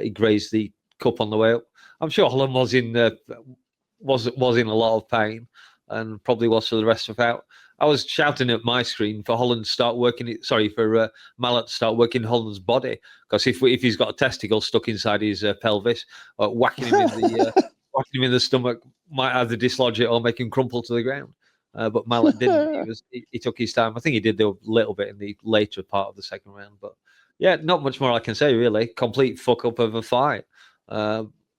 He grazed the cup on the way up. I'm sure Holland was in a lot of pain and probably was for the rest of out. I was shouting at my screen for Holland to start working it. Sorry, for Mallet to start working Holland's body, because if he's got a testicle stuck inside his pelvis, whacking him in the stomach might either dislodge it or make him crumple to the ground. But Mallet didn't. He took his time. I think he did do a little bit in the later part of the second round. But yeah, not much more I can say really. Complete fuck up of a fight,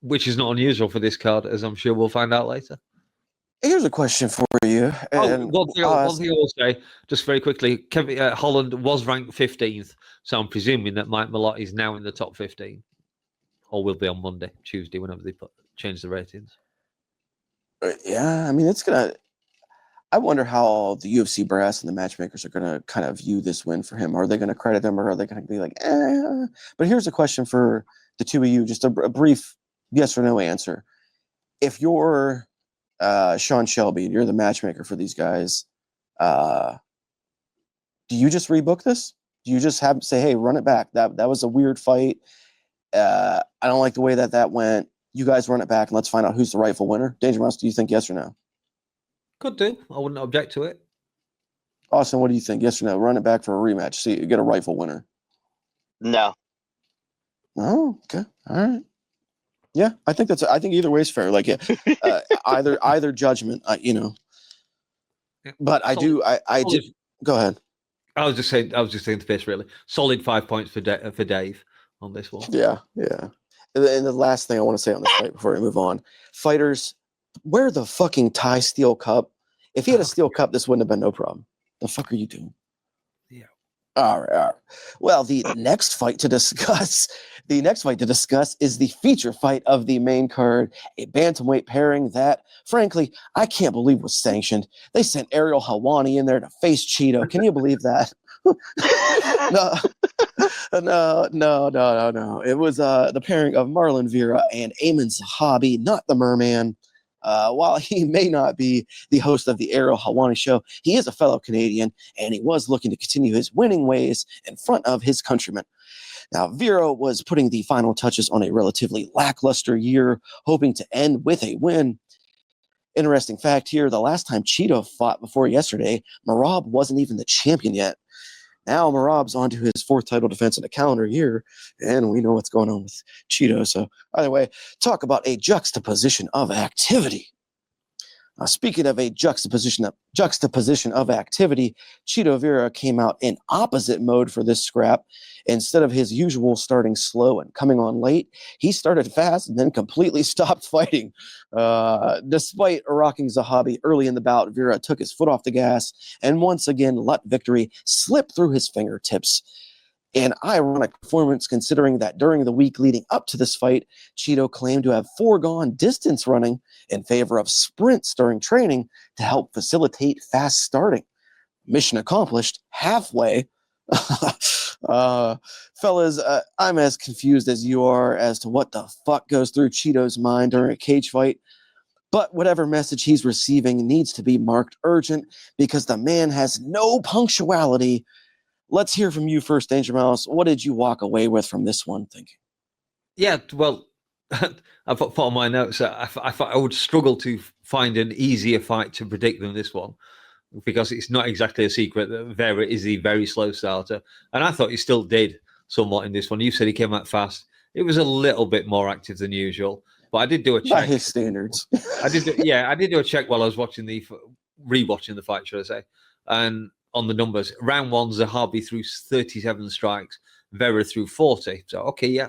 which is not unusual for this card, as I'm sure we'll find out later. Here's a question for you. One thing I will say, just very quickly, Holland was ranked 15th, so I'm presuming that Mike Malott is now in the top 15, or will be on Monday, Tuesday, whenever they change the ratings. Yeah, I mean, it's gonna. I wonder how the UFC brass and the matchmakers are gonna kind of view this win for him. Are they going to credit him, or are they going to be like, eh? But here's a question for the two of you, just a brief yes or no answer. If you're Sean Shelby, you're the matchmaker for these guys. Do you just rebook this? Do you just say, "Hey, run it back. That was a weird fight. I don't like the way that went. You guys run it back, and let's find out who's the rightful winner." Danger Mouse, do you think yes or no? Could do. I wouldn't object to it. Austin, what do you think? Yes or no? Run it back for a rematch. See, you get a rightful winner. No. Oh, okay. All right. Yeah, I think either way is fair. Like, either judgment, But I do. Go ahead. I was just saying to this really solid 5 points for Dave on this one. Yeah. And the last thing I want to say on this fight before we move on, fighters, wear the fucking Thai steel cup. If he had a steel cup, this wouldn't have been no problem. The fuck are you doing? Yeah. All right. Well, the next fight to discuss is the feature fight of the main card, a bantamweight pairing that, frankly, I can't believe was sanctioned. They sent Ariel Helwani in there to face Cheeto. Can you believe that? No. It was the pairing of Marlon Vera and Ayman Zahabi, not the Merman. While he may not be the host of the Ariel Helwani show, he is a fellow Canadian, and he was looking to continue his winning ways in front of his countrymen. Now, Vera was putting the final touches on a relatively lackluster year, hoping to end with a win. Interesting fact here, the last time Cheeto fought before yesterday, Merab wasn't even the champion yet. Now Merab's on to his fourth title defense in a calendar year, and we know what's going on with Cheeto. So either way, talk about a juxtaposition of activity. Speaking of a juxtaposition of activity, Cheeto Vera came out in opposite mode for this scrap. Instead of his usual starting slow and coming on late, he started fast and then completely stopped fighting. Despite rocking Zahabi early in the bout, Vera took his foot off the gas and once again let victory slip through his fingertips. An ironic performance considering that during the week leading up to this fight, Cheeto claimed to have foregone distance running in favor of sprints during training to help facilitate fast starting. Mission accomplished halfway. Fellas, I'm as confused as you are as to what the fuck goes through Cheeto's mind during a cage fight. But whatever message he's receiving needs to be marked urgent because the man has no punctuality. Let's hear from you first, Danger Mouse. What did you walk away with from this one thinking? Yeah, well, I put on my notes that I thought I would struggle to find an easier fight to predict than this one because it's not exactly a secret that Vera is the very slow starter. And I thought he still did somewhat in this one. You said he came out fast. It was a little bit more active than usual, but I did do a check. By his standards. I did do a check while I was rewatching the fight, should I say. And on the numbers, round one, Zahabi threw 37 strikes, Vera threw 40. So, okay, yeah,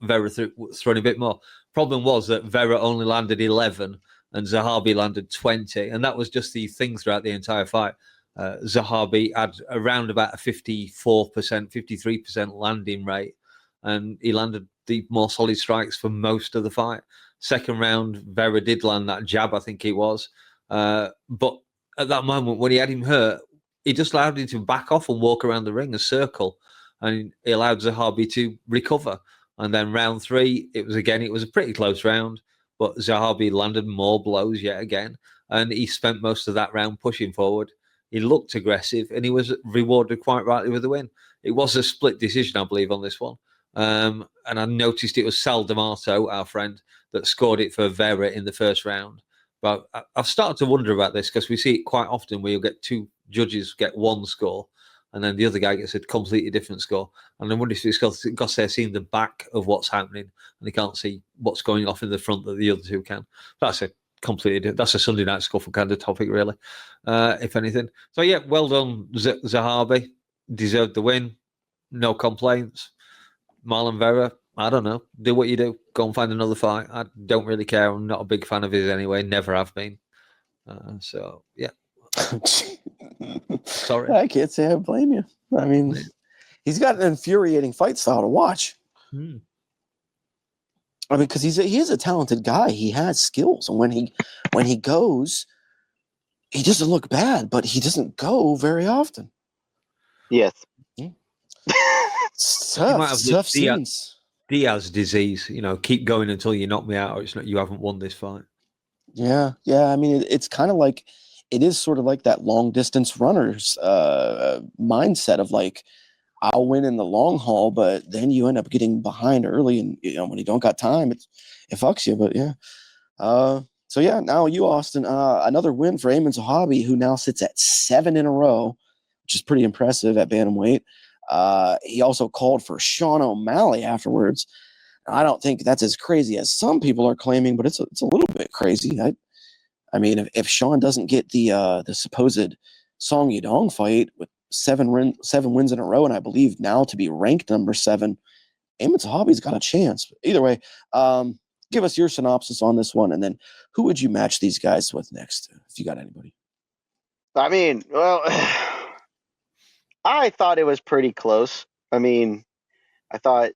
Vera threw a bit more. Problem was that Vera only landed 11 and Zahabi landed 20. And that was just the thing throughout the entire fight. Zahabi had around about a 54%, 53% landing rate. And he landed the more solid strikes for most of the fight. Second round, Vera did land that jab, I think it was. But at that moment, when he had him hurt, he just allowed him to back off and walk around the ring, a circle, and he allowed Zahabi to recover. And then round 3, it was a pretty close round, but Zahabi landed more blows yet again, and he spent most of that round pushing forward. He looked aggressive, and he was rewarded quite rightly with the win. It was a split decision, I believe, on this one. And I noticed it was Sal D'Amato, our friend, that scored it for Vera in the first round. But I've started to wonder about this because we see it quite often where you'll get 2 judges get one score and then the other guy gets a completely different score. And I wonder if it's because they're seeing the back of what's happening and they can't see what's going off in the front that the other 2 can. That's a Sunday night scuffle kind of topic, really, if anything. So, yeah, well done, Zahabi. Deserved the win. No complaints. Marlon Vera, I don't know. Do what you do. Go and find another fight. I don't really care. I'm not a big fan of his anyway. Never have been. So, yeah. Sorry. I can't say I blame you. I mean, he's got an infuriating fight style to watch. I mean, because he is a talented guy. He has skills. And when he goes, he doesn't look bad, but he doesn't go very often. Yes. It's tough scenes. Diaz disease, keep going until you knock me out, or it's not. You haven't won this fight. Yeah. I mean, it's kind of like it is sort of like that long distance runners mindset of like, I'll win in the long haul, but then you end up getting behind early, and when you don't got time, it fucks you. But yeah. So yeah, now you, Austin, another win for Amin Zahabi, who now sits at 7 in a row, which is pretty impressive at bantamweight. He also called for Sean O'Malley afterwards. I don't think that's as crazy as some people are claiming, but it's a little bit crazy. I mean, if Sean doesn't get the supposed Song Yadong fight with 7 wins in a row, and I believe now to be ranked number 7, Amin Zahabi's got a chance. But either way, give us your synopsis on this one, and then who would you match these guys with next, if you got anybody? I mean, well, I thought it was pretty close. I mean, I thought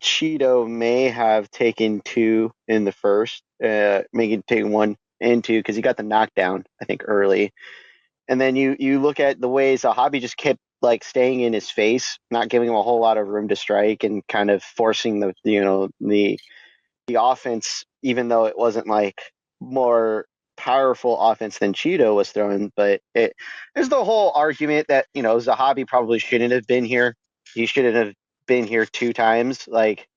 Cheeto may have taken 2 in the first, maybe taking 1 and 2 because he got the knockdown, I think, early. And then you look at the way Zahabi just kept like staying in his face, not giving him a whole lot of room to strike, and kind of forcing the offense, even though it wasn't like more powerful offense than Cheeto was throwing. But there's the whole argument that Zahabi probably shouldn't have been here. He shouldn't have been here 2 times. Like,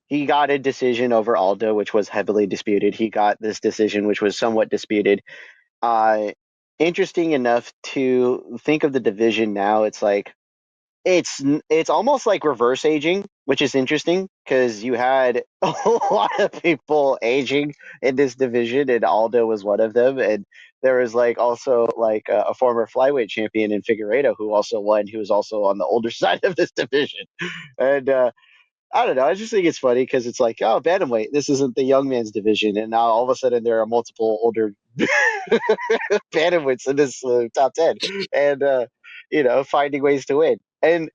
he got a decision over Aldo, which was heavily disputed. He got this decision, which was somewhat disputed. Interesting enough to think of the division now, it's like it's almost like reverse aging, which is interesting because you had a lot of people aging in this division, and Aldo was one of them. And there was like also like a former flyweight champion in Figueiredo who also won, who was also on the older side of this division. And I don't know. I just think it's funny because it's like, oh, bantamweight, this isn't the young man's division, and now all of a sudden there are multiple older bantamweights in this top 10, and finding ways to win. And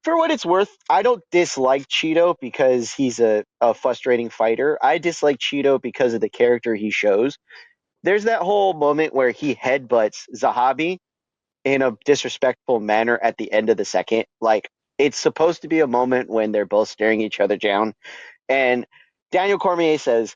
for what it's worth, I don't dislike Cheeto because he's a frustrating fighter. I dislike Cheeto because of the character he shows. There's that whole moment where he headbutts Zahabi in a disrespectful manner at the end of the second. Like, it's supposed to be a moment when they're both staring each other down. And Daniel Cormier says,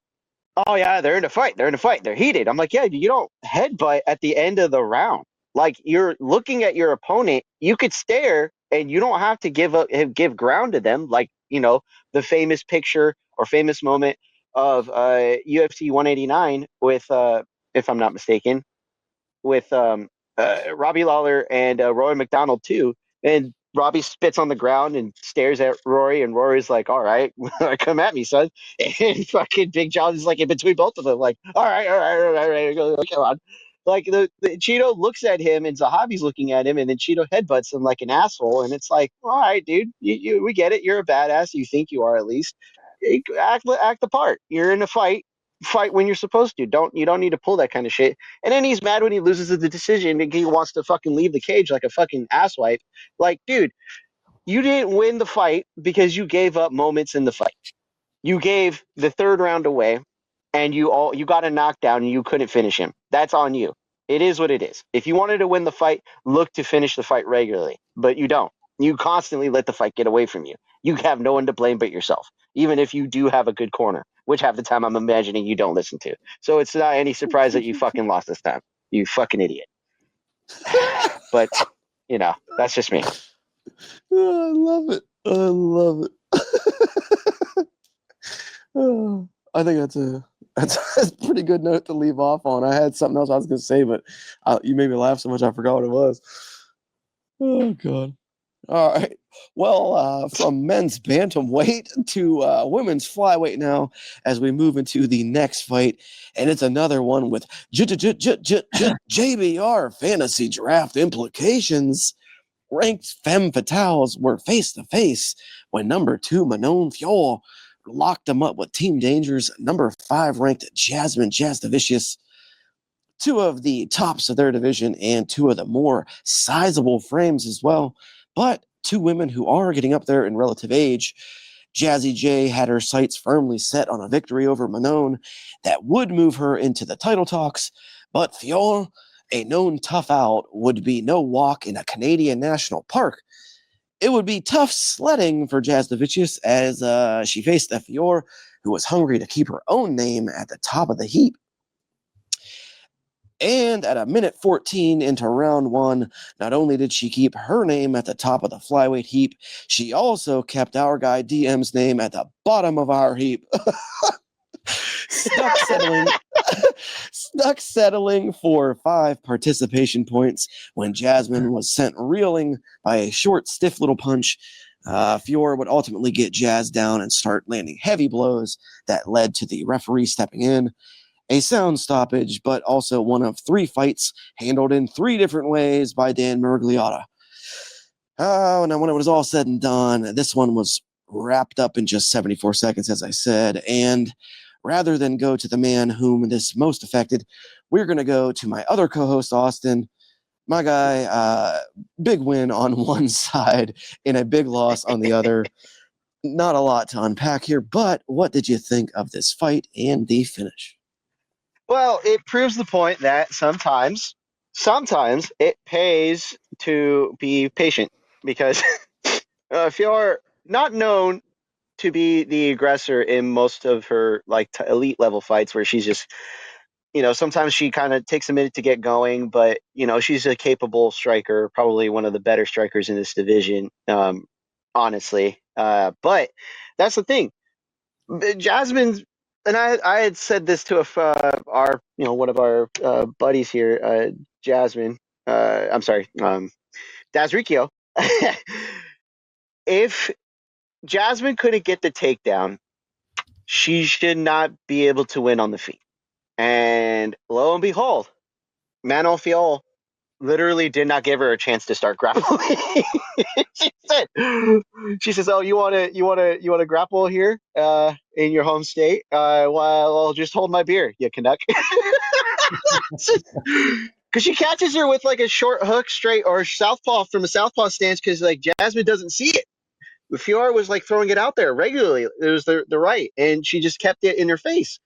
oh, yeah, they're in a fight. They're heated. I'm like, yeah, you don't headbutt at the end of the round. Like, you're looking at your opponent. You could stare, and you don't have to give ground to them. Like, the famous picture or famous moment of UFC 189 with, if I'm not mistaken, with Robbie Lawler and Rory McDonald too. And Robbie spits on the ground and stares at Rory, and Rory's like, all right, come at me, son. And fucking Big John is like in between both of them, like, all right, come on. Like, the Cheeto looks at him, and Zahabi's looking at him, and then Cheeto headbutts him like an asshole. And it's like, all right, dude, we get it. You're a badass. You think you are, at least. Act the part. You're in a fight when you're supposed to. You don't need to pull that kind of shit. And then he's mad when he loses the decision and he wants to fucking leave the cage like a fucking asswipe. Like, dude, you didn't win the fight because you gave up moments in the fight. You gave the 3rd round away. and you got a knockdown and you couldn't finish him. That's on you. It is what it is. If you wanted to win the fight, look to finish the fight regularly, but you don't. You constantly let the fight get away from you. You have no one to blame but yourself, even if you do have a good corner, which half the time I'm imagining you don't listen to. So it's not any surprise that you fucking lost this time. You fucking idiot. But, that's just me. Oh, I love it. I love it. Oh, I think that's a pretty good note to leave off on. I had something else I was going to say, but you made me laugh so much I forgot what it was. Oh, God. All right. Well, from men's bantamweight to women's flyweight now, as we move into the next fight, and it's another one with JBR fantasy draft implications. Ranked femme fatales were face to face when number 2 Manon Fior locked them up with Team Danger's number 5 ranked Jasmine Jasdavicius. Two of the tops of their division and two of the more sizable frames as well. But two women who are getting up there in relative age. Jazzy J had her sights firmly set on a victory over Manon that would move her into the title talks. But Fior, a known tough out, would be no walk in a Canadian national park. It would be tough sledding for Jasdavicius as she faced a Fior who was hungry to keep her own name at the top of the heap. And at a minute 14 into round 1, not only did she keep her name at the top of the flyweight heap, she also kept our guy DM's name at the bottom of our heap. Stuck settling for 5 participation points when Jasmine was sent reeling by a short, stiff little punch. Fior would ultimately get Jazz down and start landing heavy blows that led to the referee stepping in. A sound stoppage, but also one of 3 fights handled in 3 different ways by Dan Miragliotta. Now, when it was all said and done, this one was wrapped up in just 74 seconds, as I said. And rather than go to the man whom this most affected, we're going to go to my other co-host, Austin. My guy, big win on one side and a big loss on the other. Not a lot to unpack here, but what did you think of this fight and the finish? Well, it proves the point that sometimes it pays to be patient because if you're not known to be the aggressor in most of her elite level fights where she's just, sometimes she kind of takes a minute to get going, but she's a capable striker, probably one of the better strikers in this division, honestly. But that's the thing. Jasmine's, and I had said this to our one of our buddies here, Jasmine. I'm sorry, Dazrikio. If Jasmine couldn't get the takedown, she should not be able to win on the feet. And lo and behold, Manon Fiol literally did not give her a chance to start grappling. she says, "Oh, you want to grapple here in your home state? Well, I'll just hold my beer, you Canuck." Because she catches her with like a short hook straight or southpaw from a southpaw stance because like Jasmine doesn't see it. Fiora was like throwing it out there regularly. It was the right, and she just kept it in her face.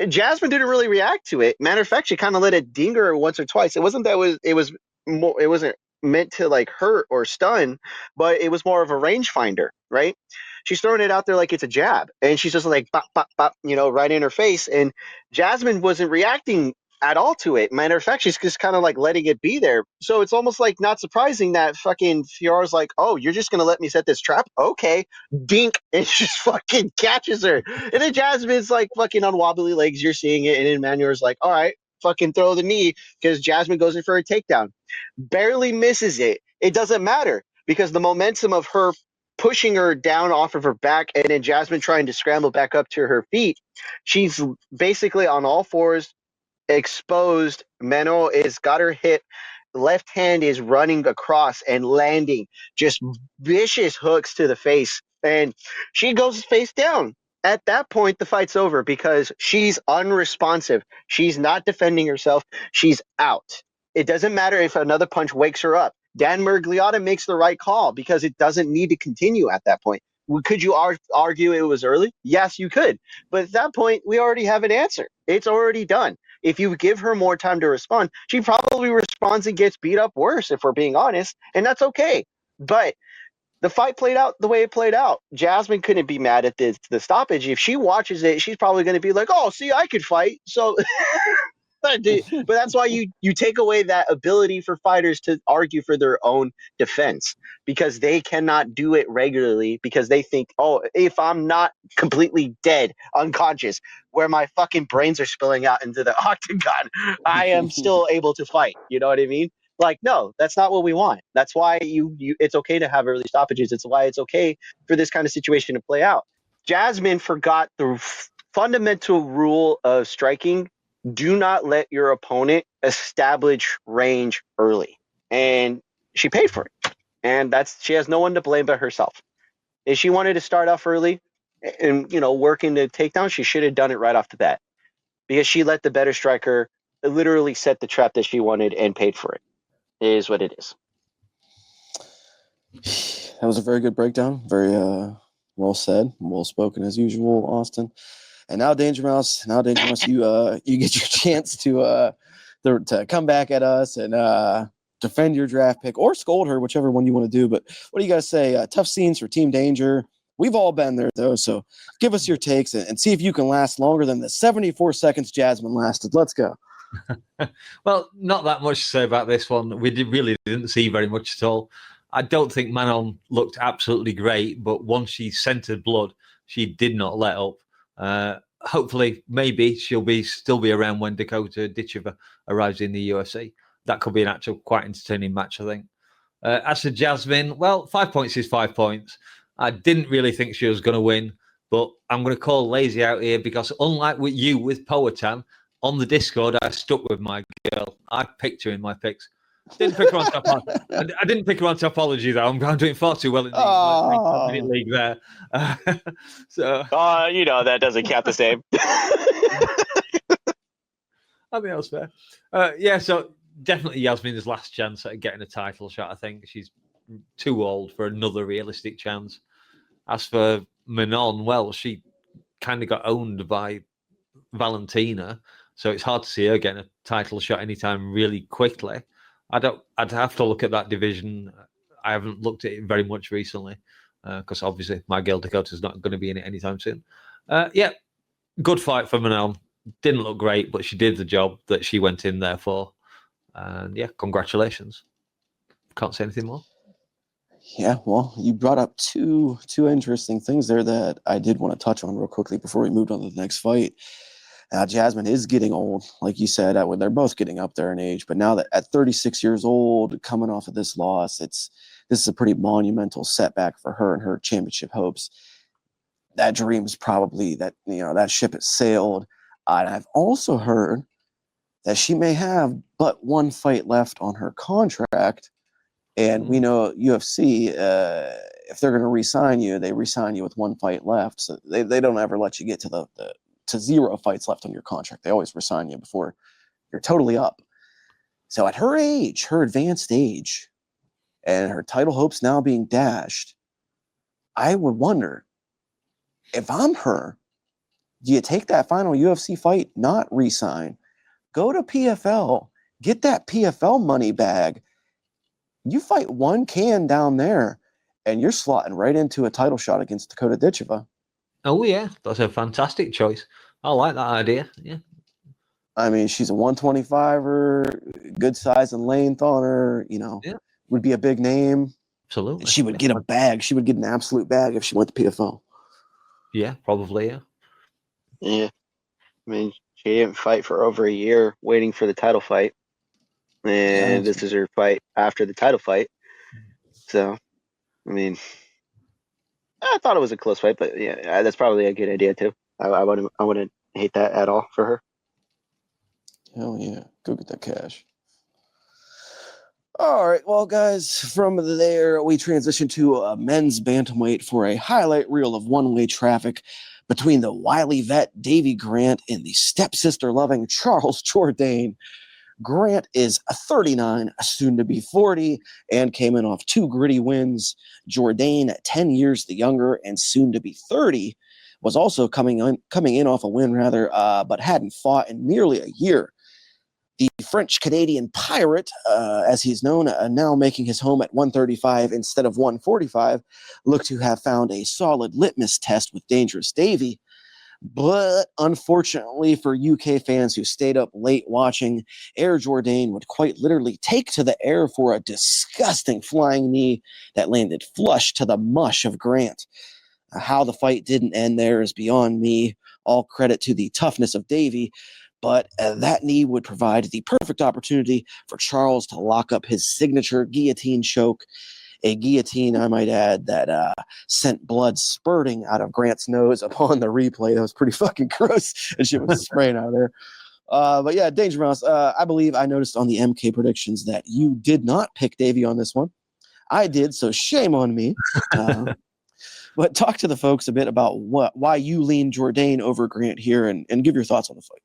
And Jasmine didn't really react to it. Matter of fact, she kind of let it ding her once or twice. It wasn't it wasn't meant to like hurt or stun, but it was more of a rangefinder, right? She's throwing it out there like it's a jab, and she's just like bop, bop, bop, right in her face. And Jasmine wasn't reacting at all to it. Matter of fact, she's just kind of like letting it be there. So it's almost like not surprising that fucking Fiora's like, "Oh, you're just gonna let me set this trap? Okay." Dink, and she just fucking catches her. And then Jasmine's like fucking on wobbly legs, you're seeing it, and then Manuel's like, "All right, fucking throw the knee," because Jasmine goes in for a takedown. Barely misses it. It doesn't matter because the momentum of her pushing her down off of her back and then Jasmine trying to scramble back up to her feet, she's basically on all fours, exposed. Manon is got her hip. Left hand is running across and landing just vicious hooks to the face. And she goes face down. At that point, the fight's over because she's unresponsive. She's not defending herself. She's out. It doesn't matter if another punch wakes her up. Dan Miragliotta makes the right call because it doesn't need to continue at that point. Could you argue it was early? Yes, you could. But at that point, we already have an answer. It's already done. If you give her more time to respond, she probably responds and gets beat up worse, if we're being honest, and that's okay. But the fight played out the way it played out. Jasmine couldn't be mad at the stoppage. If she watches it, she's probably going to be like, "Oh, see, I could fight." So, but that's why you take away that ability for fighters to argue for their own defense, because they cannot do it regularly, because they think, "Oh, if I'm not completely dead, unconscious, where my fucking brains are spilling out into the octagon, I am still able to fight." You know what I mean? Like, no, that's not what we want. That's why it's okay to have early stoppages. It's why it's okay for this kind of situation to play out. Jasmine forgot the fundamental rule of striking: do not let your opponent establish range early. And she paid for it. And she has no one to blame but herself. If she wanted to start off early and, working the takedown, she should have done it right off the bat, because she let the better striker literally set the trap that she wanted and paid for it. It is what it is. That was a very good breakdown. Very well said, well spoken as usual, Austin. And now, Danger Mouse, you get your chance to come back at us and defend your draft pick or scold her, whichever one you want to do. But what do you guys say? Tough scenes for Team Danger. We've all been there, though. So give us your takes and see if you can last longer than the 74 seconds Jasmine lasted. Let's go. Well, not that much to say about this one. We really didn't see very much at all. I don't think Manon looked absolutely great, but once she centered blood, she did not let up. Hopefully, maybe she'll still be around when Dakota Ditchever arrives in the UFC. That could be an actual quite entertaining match, I think. As for Jasmine, well, 5 points is 5 points. I didn't really think she was going to win, but I'm going to call lazy out here, because unlike with you with Powhatan, on the Discord, I stuck with my girl. I picked her in my picks. Didn't pick her on topology. I didn't pick her on topology, though. I'm doing far too well in the minute league there. That doesn't count the same. I think that's fair. So definitely Yasmin's last chance at getting a title shot. I think she's too old for another realistic chance. As for Manon, well, she kind of got owned by Valentina, so it's hard to see her getting a title shot anytime really quickly. I'd have to look at that division. I haven't looked at it very much recently, because obviously my girl Dakota's not going to be in it anytime soon. Good fight for Manon. Didn't look great, but she did the job that she went in there for. And congratulations. Can't say anything more. Yeah, well, you brought up two interesting things there that I did want to touch on real quickly before we moved on to the next fight. Jasmine is getting old, like you said. They're both getting up there in age, but now that at 36 years old, coming off of this loss, this is a pretty monumental setback for her and her championship hopes. That dream is probably that ship has sailed. And I've also heard that she may have but one fight left on her contract. And we know UFC, if they're going to re-sign you, they re-sign you with one fight left. So they don't ever let you get to to 0 fights left on your contract. They always re-sign you before you're totally up. So at her age, her advanced age, and her title hopes now being dashed, I would wonder, if I'm her, do you take that final UFC fight, not re-sign, go to PFL, get that PFL money bag, you fight one can down there, and you're slotting right into a title shot against Dakota Ditchever. Oh, yeah. That's a fantastic choice. I like that idea. Yeah. I mean, she's a 125er, good size and length on her, would be a big name. Absolutely. She would get a bag. She would get an absolute bag if she went to PFL. Yeah, probably, yeah. Yeah. I mean, she didn't fight for over a year waiting for the title fight. And this is her fight after the title fight. So, I mean, I thought it was a close fight, but yeah, that's probably a good idea too. I wouldn't hate that at all for her. Hell yeah. Go get that cash. All right. Well, guys, from there, we transition to a men's bantamweight for a highlight reel of one-way traffic between the wily vet Davy Grant and the stepsister-loving Charles Jourdain. Grant is 39, soon to be 40, and came in off 2 gritty wins. Jourdain, 10 years the younger and soon to be 30, was also coming in off a win, but hadn't fought in nearly a year. The French-Canadian Pirate, as he's known, now making his home at 135 instead of 145, looked to have found a solid litmus test with Dangerous Davy. But unfortunately for UK fans who stayed up late watching, Air Jourdain would quite literally take to the air for a disgusting flying knee that landed flush to the mush of Grant. How the fight didn't end there is beyond me. All credit to the toughness of Davy, but that knee would provide the perfect opportunity for Charles to lock up his signature guillotine choke. A guillotine, I might add, that sent blood spurting out of Grant's nose upon the replay. That was pretty fucking gross. And shit was spraying out of there. But yeah, Danger Mouse, I believe I noticed on the MK predictions that you did not pick Davey on this one. I did, so shame on me. But talk to the folks a bit about why you lean Jourdain over Grant here and give your thoughts on the fight.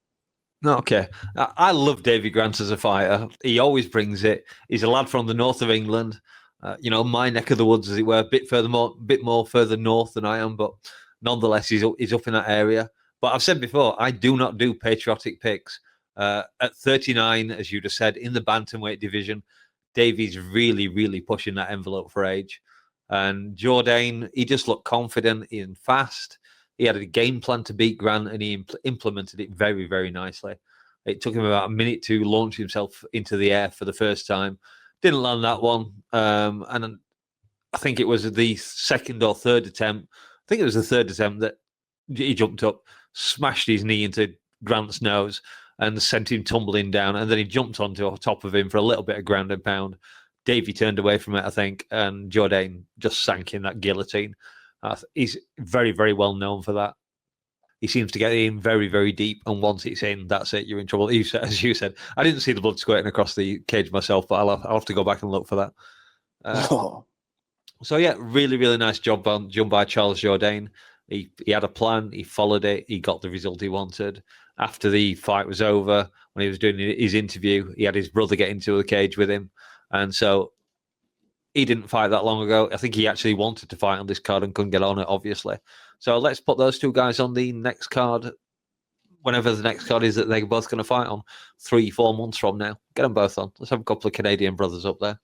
Okay. I love Davy Grant as a fighter. He always brings it. He's a lad from the north of England. My neck of the woods, as it were, a bit more further north than I am, but nonetheless, he's up in that area. But I've said before, I do not do patriotic picks. At 39, as you just said, in the bantamweight division, Davy's really, really pushing that envelope for age. And Jourdain, he just looked confident and fast. He had a game plan to beat Grant, and he implemented it very, very nicely. It took him about a minute to launch himself into the air for the first time. Didn't land that one. And I think it was the second or third attempt. I think it was the third attempt that he jumped up, smashed his knee into Grant's nose and sent him tumbling down. And then he jumped onto top of him for a little bit of ground and pound. Davey turned away from it, I think, and Jourdain just sank in that guillotine. He's very, very well known for that. He seems to get in very, very deep, and once it's in, that's it. You're in trouble. As you said, I didn't see the blood squirting across the cage myself, but I'll have to go back and look for that. So yeah, really, really nice job by Charles Jourdain. He had a plan. He followed it. He got the result he wanted. After the fight was over, when he was doing his interview, he had his brother get into the cage with him, and so he didn't fight that long ago. I think he actually wanted to fight on this card and couldn't get on it, obviously. So let's put those two guys on the next card, whenever the next card is that they're both going to fight on 3-4 months from now. Get them both on. Let's have a couple of Canadian brothers up there.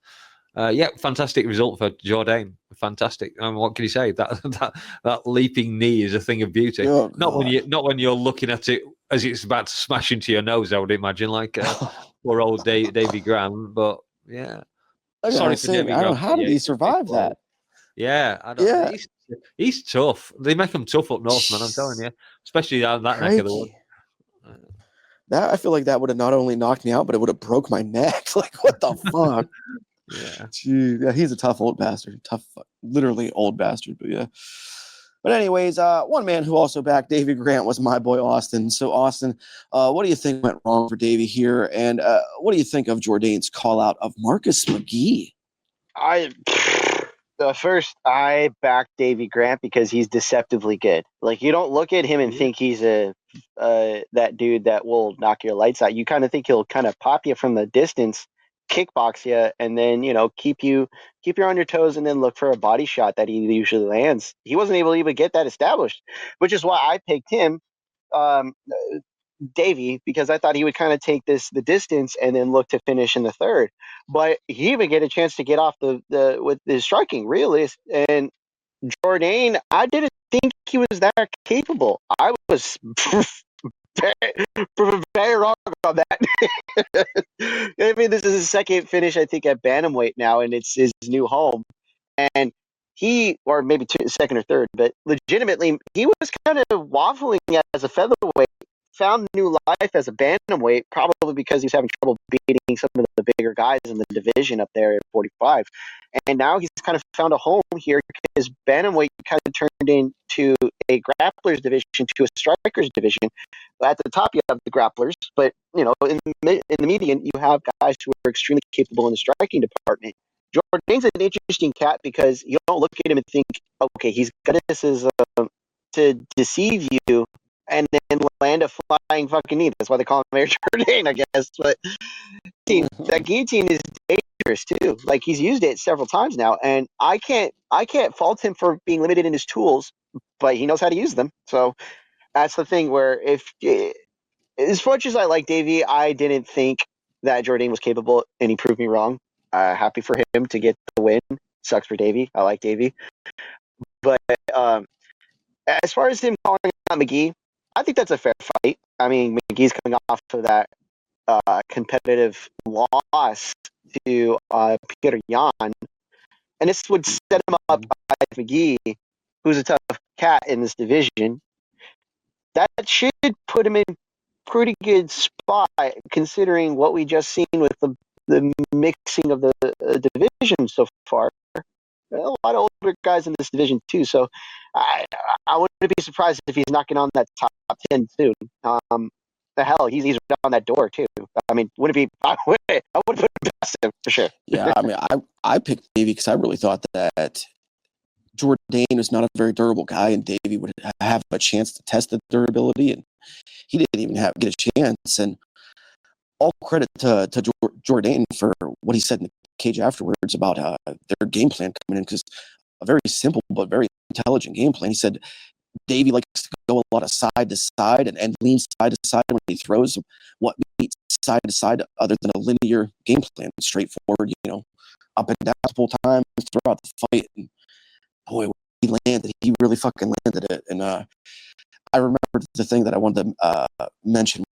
Fantastic result for Jourdain. Fantastic. What can you say? That leaping knee is a thing of beauty. Oh, not when you're looking at it as it's about to smash into your nose, I would imagine, like poor old Davy Grant. But yeah. Sorry for Davy Grant. How did he survive that? Yeah, I don't know. He's tough. They make him tough up north, man. I'm telling you, especially down that neck of the wood. That I feel like that would have not only knocked me out, but it would have broke my neck. Like, what the fuck? Yeah. Gee, yeah, he's a tough old bastard. Literally old bastard. But yeah. But anyways, one man who also backed Davy Grant was my boy Austin. So Austin, what do you think went wrong for Davy here, and what do you think of Jourdain's call out of Marcus McGee? First, I backed Davy Grant because he's deceptively good. Like, you don't look at him and think he's that dude that will knock your lights out. You kind of think he'll kind of pop you from the distance, kickbox you, and then keep you on your toes, and then look for a body shot that he usually lands. He wasn't able to even get that established, which is why I picked him, Davy, because I thought he would kind of take the distance and then look to finish in the third. But he even get a chance to get off the with his striking, really. And Jourdain, I didn't think he was that capable. I was very wrong on that. I mean, this is his second finish, I think, at bantamweight now, and it's his new home. And or maybe second or third, but legitimately, he was kind of waffling as a featherweight. Found new life as a bantamweight, probably because he was having trouble beating some of the bigger guys in the division up there at 45. And now he's kind of found a home here because bantamweight kind of turned into a grappler's division to a striker's division. At the top, you have the grapplers, but in the median, you have guys who are extremely capable in the striking department. Jourdain's an interesting cat because you don't look at him and think, okay, he's got this as to deceive you and then land a flying fucking knee. That's why they call him Air Jordan, I guess. But that guillotine is dangerous too. Like he's used it several times now, and I can't fault him for being limited in his tools, but he knows how to use them. So that's the thing where as much as I like Davey, I didn't think that Jordan was capable, and he proved me wrong. Happy for him to get the win. Sucks for Davey. I like Davey. But as far as him calling out McGee, I think that's a fair fight. I mean, McGee's coming off of that competitive loss to Peter Yan, and this would set him up by McGee, who's a tough cat in this division. That should put him in pretty good spot considering what we just seen with the mixing of the division so far. A lot of older guys in this division too, so I wouldn't be surprised if he's knocking on that top 10 soon. The hell, he's right on that door too. I mean, would it be? I would put it past him for sure. Yeah, I mean, I picked Davey because I really thought that Jordan is not a very durable guy, and Davey would have a chance to test the durability, and he didn't even get a chance. And all credit to Jordan for what he said in the cage afterwards about their game plan coming in, because a very simple but very intelligent game plan. He said Davey likes to go a lot of side to side and lean side to side when he throws. What meets side to side other than a linear game plan, straightforward, up and down multiple times throughout the fight. And boy, when he landed, he really fucking landed it. And I remember the thing that I wanted to mention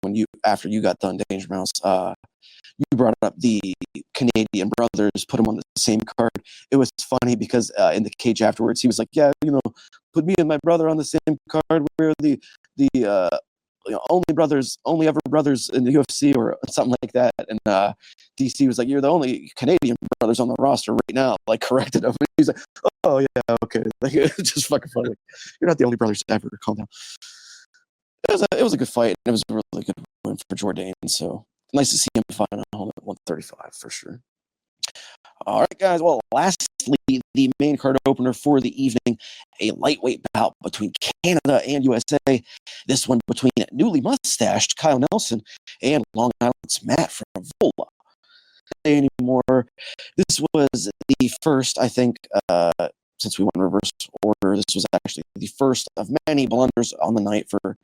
after you got done, Danger Mouse. You brought up the Canadian brothers, put them on the same card. It was funny because in the cage afterwards, he was like, "Yeah, put me and my brother on the same card. We're the only ever brothers in the UFC," or something like that. And DC was like, "You're the only Canadian brothers on the roster right now." Like, corrected him. And he's like, "Oh yeah, okay." Like, it's just fucking funny. Like, you're not the only brothers ever. Calm down. It was a good fight. And it was a really good win for Jordan. So nice to see him fighting at home at 135 for sure. All right, guys. Well, lastly, the main card opener for the evening, a lightweight bout between Canada and USA. This one between newly mustached Kyle Nelson and Long Island's Matt Favola. Anymore. This was the first, I think, since we went in reverse order, this was actually the first of many blunders on the night for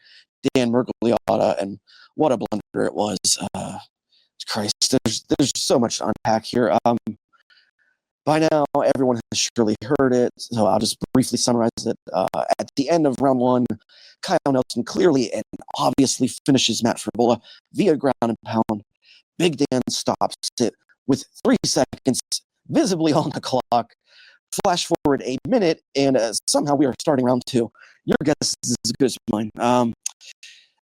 Dan Mergliotta, and what a blunder it was. Christ, there's so much to unpack here. By now, everyone has surely heard it, so I'll just briefly summarize it. At the end of round one, Kyle Nelson clearly and obviously finishes Matt Favola via ground and pound. Big Dan stops it with 3 seconds visibly on the clock. Flash forward a minute, and somehow we are starting round two. Your guess is as good as mine.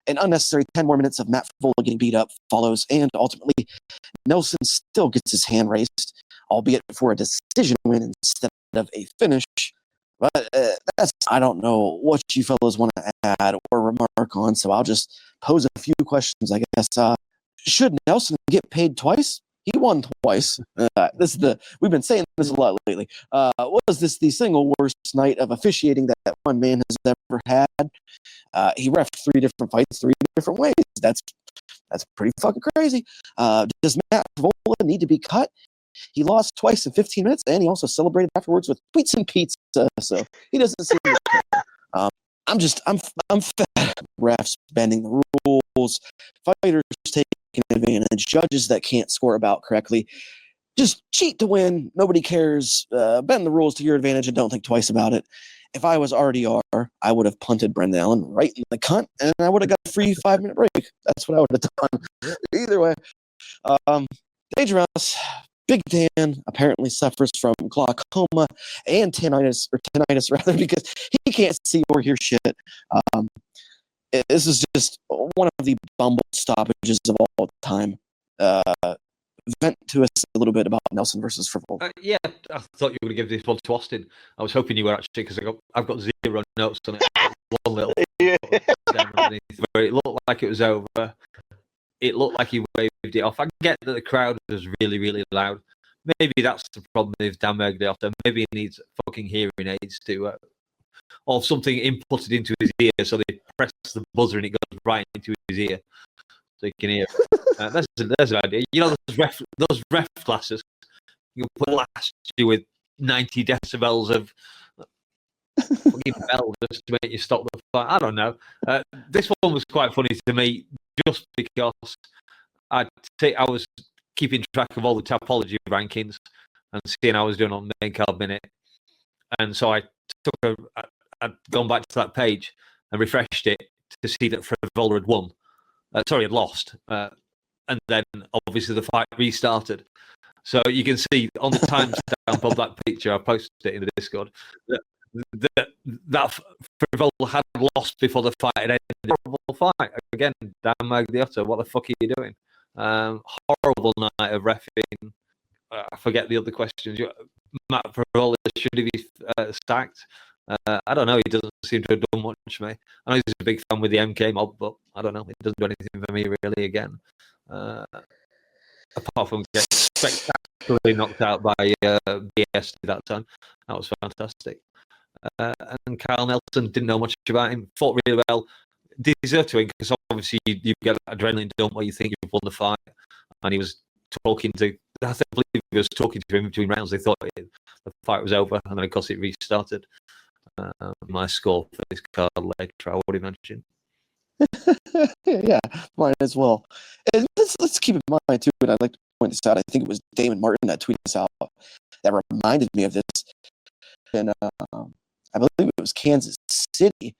An unnecessary 10 more minutes of Matt Favola getting beat up follows, and ultimately, Nelson still gets his hand raised, albeit for a decision win instead of a finish. But I don't know what you fellas want to add or remark on, so I'll just pose a few questions, I guess. Should Nelson get paid twice? He won twice. We've been saying this a lot lately. Was this the single worst night of officiating that one man has ever had? He reffed 3 different fights 3 different ways. That's pretty fucking crazy. Does Matt Favola need to be cut? He lost twice in 15 minutes, and he also celebrated afterwards with tweets and pizza. So he doesn't seem to care. I'm fed. Refs bending the rules, fighters taking advantage, judges that can't score a bout correctly. Just cheat to win. Nobody cares. Bend the rules to your advantage and don't think twice about it. If I was RDR, I would have punted Brendan Allen right in the cunt, and I would have got a free 5-minute break. That's what I would have done. Either way, Dangerous. Big Dan apparently suffers from glaucoma and tinnitus rather, because he can't see or hear shit. This is just one of the bumble stoppages of all time. Vent to us a little bit about Nelson versus Favola. Yeah, I thought you were going to give this one to Austin. I was hoping you were, actually, because I've got 0 notes on it. One little where it looked like it was over. It looked like he waved it off. I get that the crowd was really, really loud. Maybe that's the problem with Dan Mergliotta. Maybe he needs fucking hearing aids to of something inputted into his ear. So they press the buzzer and it goes right into his ear, so you can hear. There's an idea. You know those ref glasses. You can blast you with 90 decibels of fucking bell just to make you stop the fight. I don't know. This one was quite funny to me just because I was keeping track of all the Tapology rankings and seeing how I was doing on Main Card Minute. And so I'd gone back to that page and refreshed it to see that Frivola had won. Had lost. And then obviously the fight restarted. So you can see on the timestamp of that picture, I posted it in the Discord, that Frivola had lost before the fight had ended. Horrible fight. Again, Dan Magliotto, what the fuck are you doing? Horrible night of reffing. I forget the other questions. Matt Frivola, should he be stacked? I don't know. He doesn't seem to have done much for me. I know he's a big fan with the MK mob, but I don't know. He doesn't do anything for me really again. Apart from getting spectacularly knocked out by BS that time. That was fantastic. And Kyle Nelson, didn't know much about him. Fought really well. Deserved to win because obviously you get that adrenaline dump where you think you've won the fight. And he was talking to, I believe he was talking to him between rounds. They thought the fight was over, and then of course it restarted. My score for this card later, I would imagine. Yeah, mine as well. And let's keep in mind too, and I'd like to point this out. I think it was Damon Martin that tweeted this out that reminded me of this. And I believe it was Kansas City.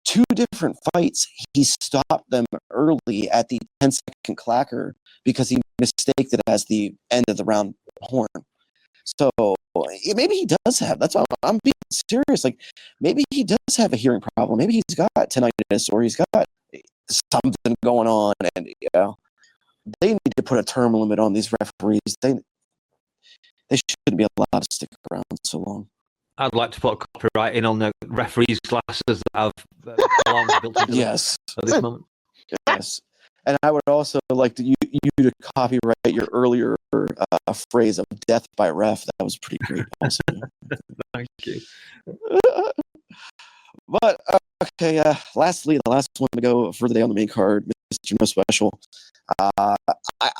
2 different fights, he stopped them early at the 10-second clacker because he mistaken it as the end of the round horn. So maybe he does have. That's why I'm being serious. Like maybe he does have a hearing problem. Maybe he's got tinnitus or he's got something going on, and they need to put a term limit on these referees. They shouldn't be allowed to stick around so long. I'd like to put a copyright in on the referees' glasses that have alarms built into them at this moment. Yes. And I would also like you to copyright your earlier phrase of death by ref. That was pretty great also. Thank you. But, okay, lastly, the last one to go for the day on the main card, Mr. No Special. I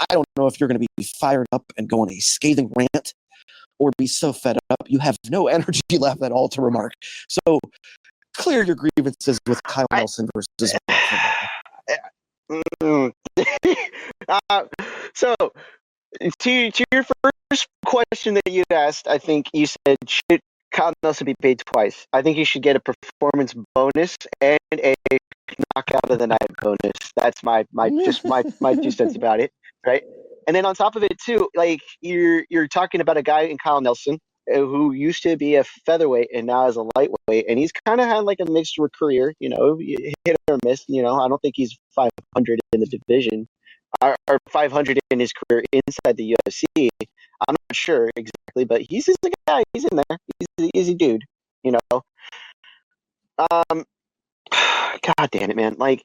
don't know if you're going to be fired up and go on a scathing rant or be so fed up you have no energy left at all to remark. So clear your grievances with Kyle Nelson versus So to your first question that you asked, I think you said, should Kyle Nelson be paid twice? I think he should get a performance bonus and a knockout of the night bonus. That's my 2 cents about it, right? And then on top of it too, like you're talking about a guy in Kyle Nelson who used to be a featherweight and now is a lightweight, and he's kind of had like a mixed career, hit or miss. I don't think he's 500 in the division or 500 in his career inside the UFC. I'm not sure exactly, but he's a guy. He's in there. He's an easy dude, God damn it, man! Like,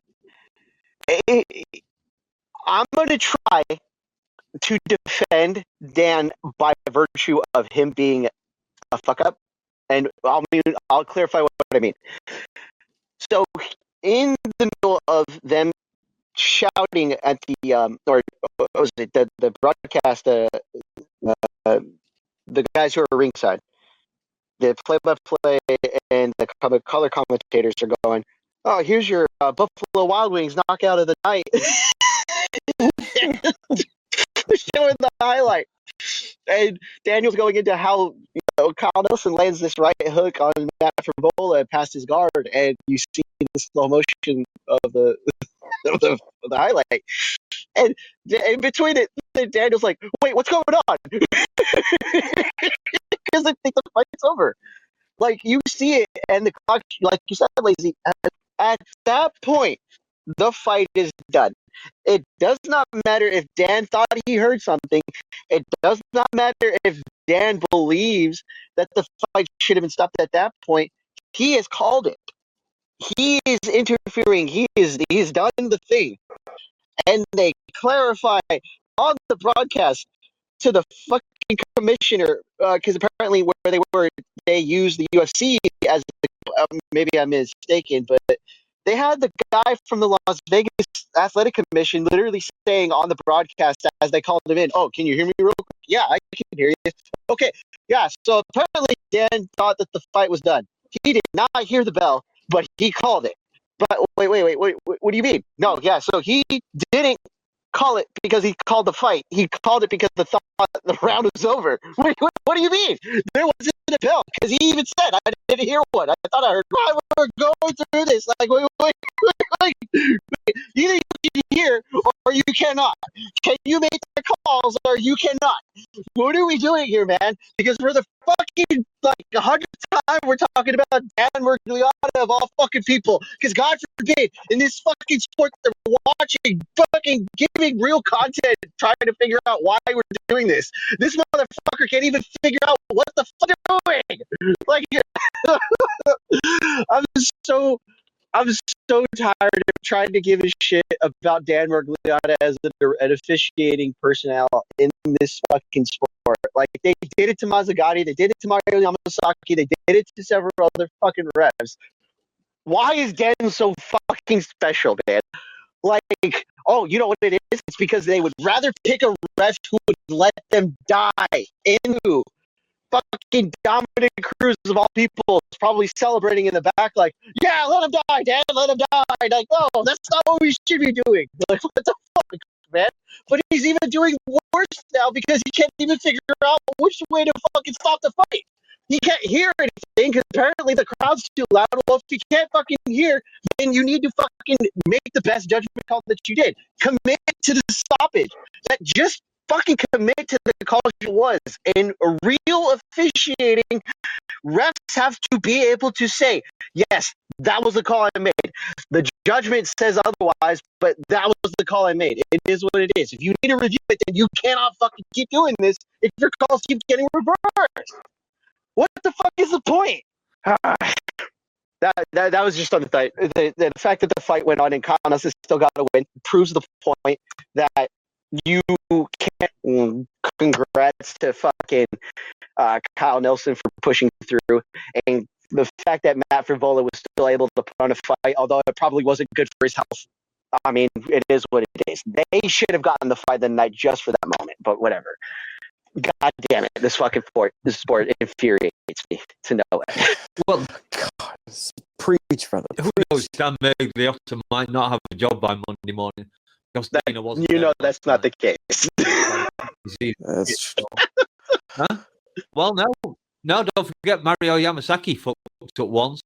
I'm gonna try to defend Dan by virtue of him being a fuck up, and I'll clarify what I mean. So, in the middle of them shouting at the or what was it, the broadcast, the guys who are ringside, the play-by-play and the color commentators are going, "Oh, here's your Buffalo Wild Wings knockout of the night." Showing the highlight, and Daniel's going into how Kyle Nelson lands this right hook on Matt Frivola past his guard, and you see the slow motion of the highlight, and in between it, Daniel's like, "Wait, what's going on?" Because they think the fight's over. Like, you see it, and the clock, like you said, Lazy, at that point, the fight is done. It does not matter if Dan thought he heard something. It does not matter if Dan believes that the fight should have been stopped at that point. He has called it. He is interfering. He's done the thing. And they clarify on the broadcast to the fucking fucking commissioner, because apparently where they used the UFC as maybe I'm mistaken, but they had the guy from the Las Vegas Athletic Commission literally saying on the broadcast as they called him in, "Oh, can you hear me real quick?" "Yeah, I can hear you." "Okay, yeah." So apparently Dan thought that the fight was done. He did not hear the bell, but he called it. But wait, what do you mean? No, yeah, so he didn't call it because he called the fight. He called it because the round was over. What do you mean? There wasn't a bell because he even said, "I didn't hear one. I thought I heard." "Why we're going through this?" Like, either you can hear or you cannot. Can you make the calls or you cannot? What are we doing here, man? Because for the fucking 100th time we're talking about Dan Mergliotta of all fucking people. Because God forbid, in this fucking sport that we're watching, fucking giving real content, trying to figure out why we're doing this. This motherfucker can't even figure out what the fuck they're doing. Like, I'm so tired of trying to give a shit about Dan Mergliotta as an officiating personnel in this fucking sport. Like, they did it to Mazzagatti, they did it to Mario Yamasaki, they did it to several other fucking refs. Why is Dan so fucking special, man? Like, oh, you know what it is? It's because they would rather pick a ref who would let them die into fucking Dominic Cruz of all people is probably celebrating in the back like, "Yeah, let him die, Dan, let him die." Like, no, that's not what we should be doing. Like, what the fuck, man? But he's even doing worse now because he can't even figure out which way to fucking stop the fight. He can't hear anything because apparently the crowd's too loud. Well, if you can't fucking hear, then you need to fucking make the best judgment call that you did. Commit to the stoppage. That just fucking commit to the call it was. In real officiating, refs have to be able to say, "Yes, that was the call I made. The judgment says otherwise, but that was the call I made. It is what it is." If you need to review it, then you cannot fucking keep doing this if your calls keep getting reversed. What the fuck is the point? That was just on the fight. The fact that the fight went on and Connors has still got to win proves the point that you can't. Congrats to fucking Kyle Nelson for pushing through, and the fact that Matt Frivola was still able to put on a fight, although it probably wasn't good for his health. I mean, it is what it is. They should have gotten the fight the night just for that moment, but whatever. God damn it! This sport infuriates me to no end. Well, God, preach, brother. Who knows? Dan Mergliotta might not have a job by Monday morning. Dana wasn't that's not the case. That's true. Huh? Well, no, don't forget Mario Yamasaki fucked up once,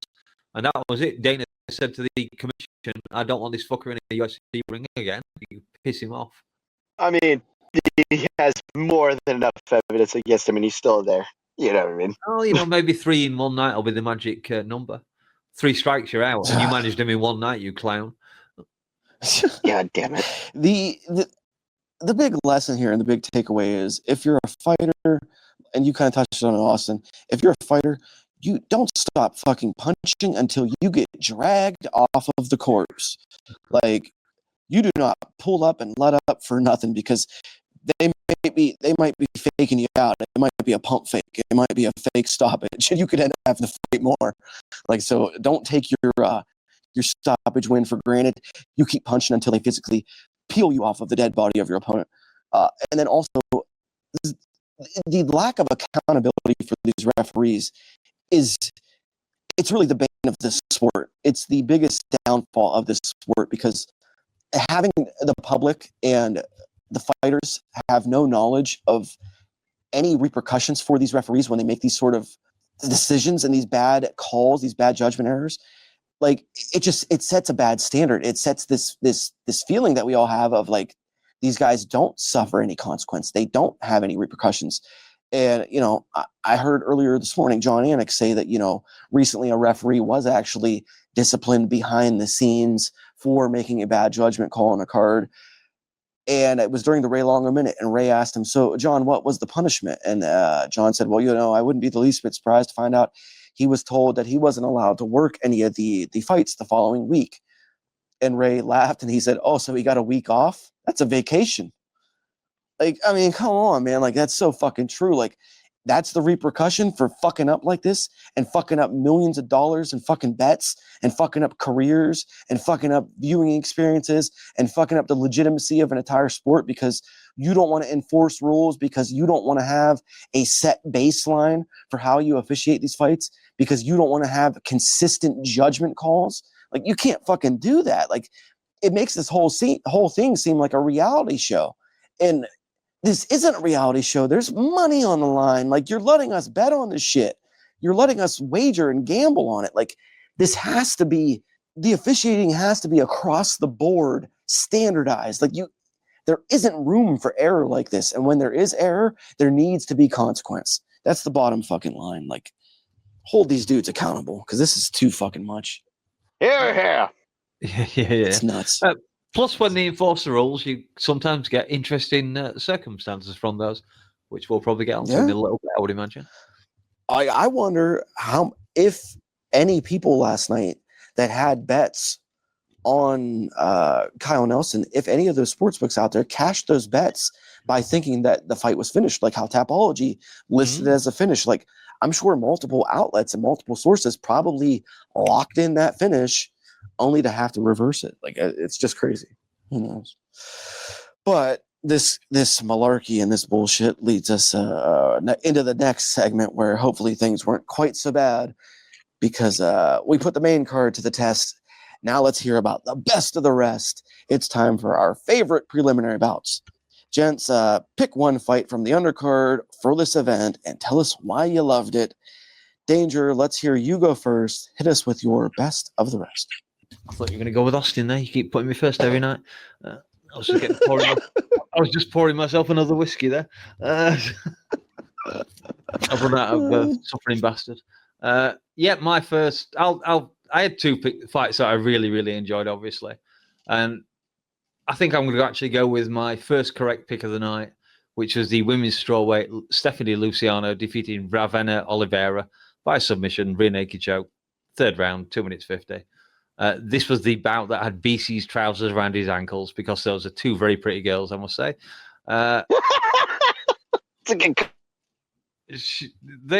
and that was it. Dana said to the commission, "I don't want this fucker in a UFC ring again." You piss him off. I mean, he has more than enough evidence against him, and he's still there. You know what I mean? Oh, maybe 3 in one night will be the magic number. 3 strikes, you're out, and you managed him in one night, you clown. God damn it. The big lesson here and the big takeaway is if you're a fighter, and you kind of touched on it, Austin, if you're a fighter, you don't stop fucking punching until you get dragged off of the corpse. Like, you do not pull up and let up for nothing because they might be faking you out. It might be a pump fake. It might be a fake stoppage. You could end up having to fight more. Like, so don't take your stoppage win for granted. You keep punching until they physically peel you off of the dead body of your opponent. And then also, the lack of accountability for these referees it's really the bane of this sport. It's the biggest downfall of this sport because having the public and the fighters have no knowledge of any repercussions for these referees when they make these sort of decisions and these bad calls, these bad judgment errors. Like, it sets a bad standard. It sets this feeling that we all have of like, these guys don't suffer any consequence. They don't have any repercussions. And, I heard earlier this morning, John Anik say that, recently a referee was actually disciplined behind the scenes for making a bad judgment call on a card. And it was during the Ray Longo minute. And Ray asked him, "So, John, what was the punishment?" And John said, "Well, I wouldn't be the least bit surprised to find out he was told that he wasn't allowed to work any of the fights the following week." And Ray laughed and he said, "Oh, so he got a week off? That's a vacation." Like, I mean, come on, man. Like, that's so fucking true. Like, that's the repercussion for fucking up like this and fucking up millions of dollars and fucking bets and fucking up careers and fucking up viewing experiences and fucking up the legitimacy of an entire sport because you don't want to enforce rules, because you don't want to have a set baseline for how you officiate these fights, because you don't want to have consistent judgment calls. Like, you can't fucking do that. Like, it makes this whole thing seem like a reality show. And this isn't a reality show. There's money on the line. Like, you're letting us bet on this shit. You're letting us wager and gamble on it. Like, this has to be, the officiating has to be across the board standardized. Like, there isn't room for error like this. And when there is error, there needs to be consequence. That's the bottom fucking line. Like, hold these dudes accountable, because this is too fucking much. Yeah. Yeah. It's nuts. Plus, when they enforce the rules, you sometimes get interesting circumstances from those, which we'll probably get onto in a little bit, I would imagine. I wonder if any people last night that had bets on Kyle Nelson, if any of those sportsbooks out there cashed those bets by thinking that the fight was finished, like how Tapology listed it as a finish. Like, I'm sure multiple outlets and multiple sources probably locked in that finish only to have to reverse it. Like, it's just crazy. Who knows? But this malarkey and this bullshit leads us into the next segment, where hopefully things weren't quite so bad, because we put the main card to the test. Now let's hear about the best of the rest. It's time for our favorite preliminary bouts. Gents, pick one fight from the undercard for this event and tell us why you loved it. Danger, let's hear you go first. Hit us with your best of the rest. I thought you were going to go with Austin there. You keep putting me first every night. I was just pouring myself another whiskey there. I've run out of suffering bastard. My first. I had two fights that I really, really enjoyed, obviously, and I think I'm going to actually go with my first correct pick of the night, which was the women's strawweight Stephanie Luciano defeating Ravenna Oliveira by submission, rear naked choke, third round, 2 minutes 50. This was the bout that had BC's trousers around his ankles, because those are two very pretty girls, I must say. They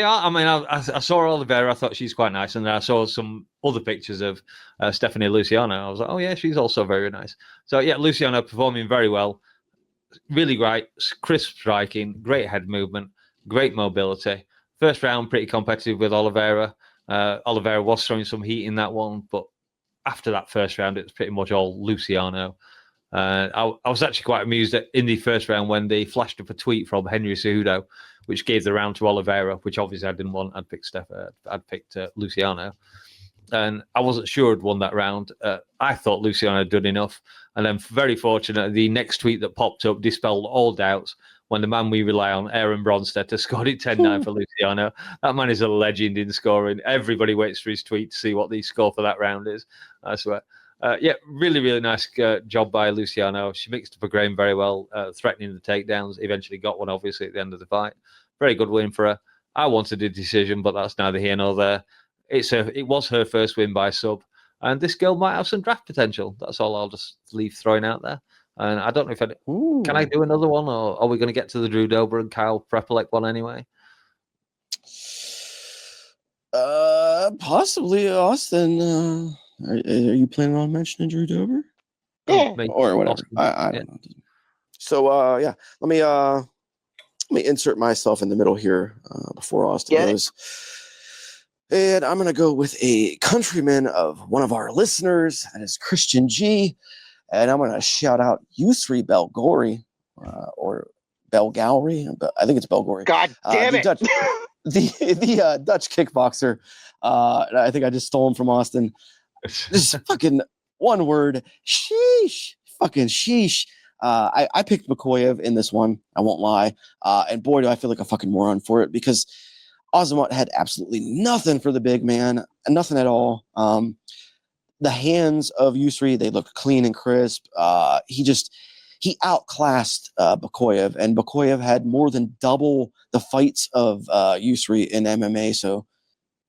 are. I mean, I saw Oliveira. I thought she's quite nice, and then I saw some other pictures of Stephanie Luciano. I was like, oh yeah, she's also very nice. So yeah, Luciano performing very well, really great, crisp striking, great head movement, great mobility. First round, pretty competitive with Oliveira. Oliveira was throwing some heat in that one, but after that first round, it's pretty much all Luciano. I was actually quite amused in the first round when they flashed up a tweet from Henry Cejudo, which gave the round to Oliveira, which obviously I didn't want. I'd picked Luciano, and I wasn't sure I'd won that round. I thought Luciano had done enough, and then very fortunate, the next tweet that popped up dispelled all doubts when the man we rely on, Aaron Bronstetter, scored it 10-9 for Luciano. That man is a legend in scoring. Everybody waits for his tweet to see what the score for that round is, I swear. Really, really nice job by Luciano. She mixed up her game very well, threatening the takedowns. Eventually got one, obviously, at the end of the fight. Very good win for her. I wanted a decision, but that's neither here nor there. It was her first win by sub, and this girl might have some draft potential. That's all I'll just leave throwing out there. And I don't know if can I do another one, or are we going to get to the Drew Dober and Kyle Prepelec one anyway? Possibly, Austin. Are you planning on mentioning Drew Dober? Yeah, or whatever. I don't know. So let me insert myself in the middle here before Austin goes. And I'm going to go with a countryman of one of our listeners, that is Christian G. And I'm going to shout out Yusri Belgori, or Belgowri. I think it's Belgori. God damn it. The Dutch kickboxer. I think I just stole him from Austin. This fucking one word. Sheesh. Fucking sheesh. I picked Makoyev in this one. I won't lie. And boy, do I feel like a fucking moron for it, because Azamat had absolutely nothing for the big man. Nothing at all. The hands of Yusri, they looked clean and crisp. He outclassed Bakoyev, and Bakoyev had more than double the fights of Yusri in MMA. So,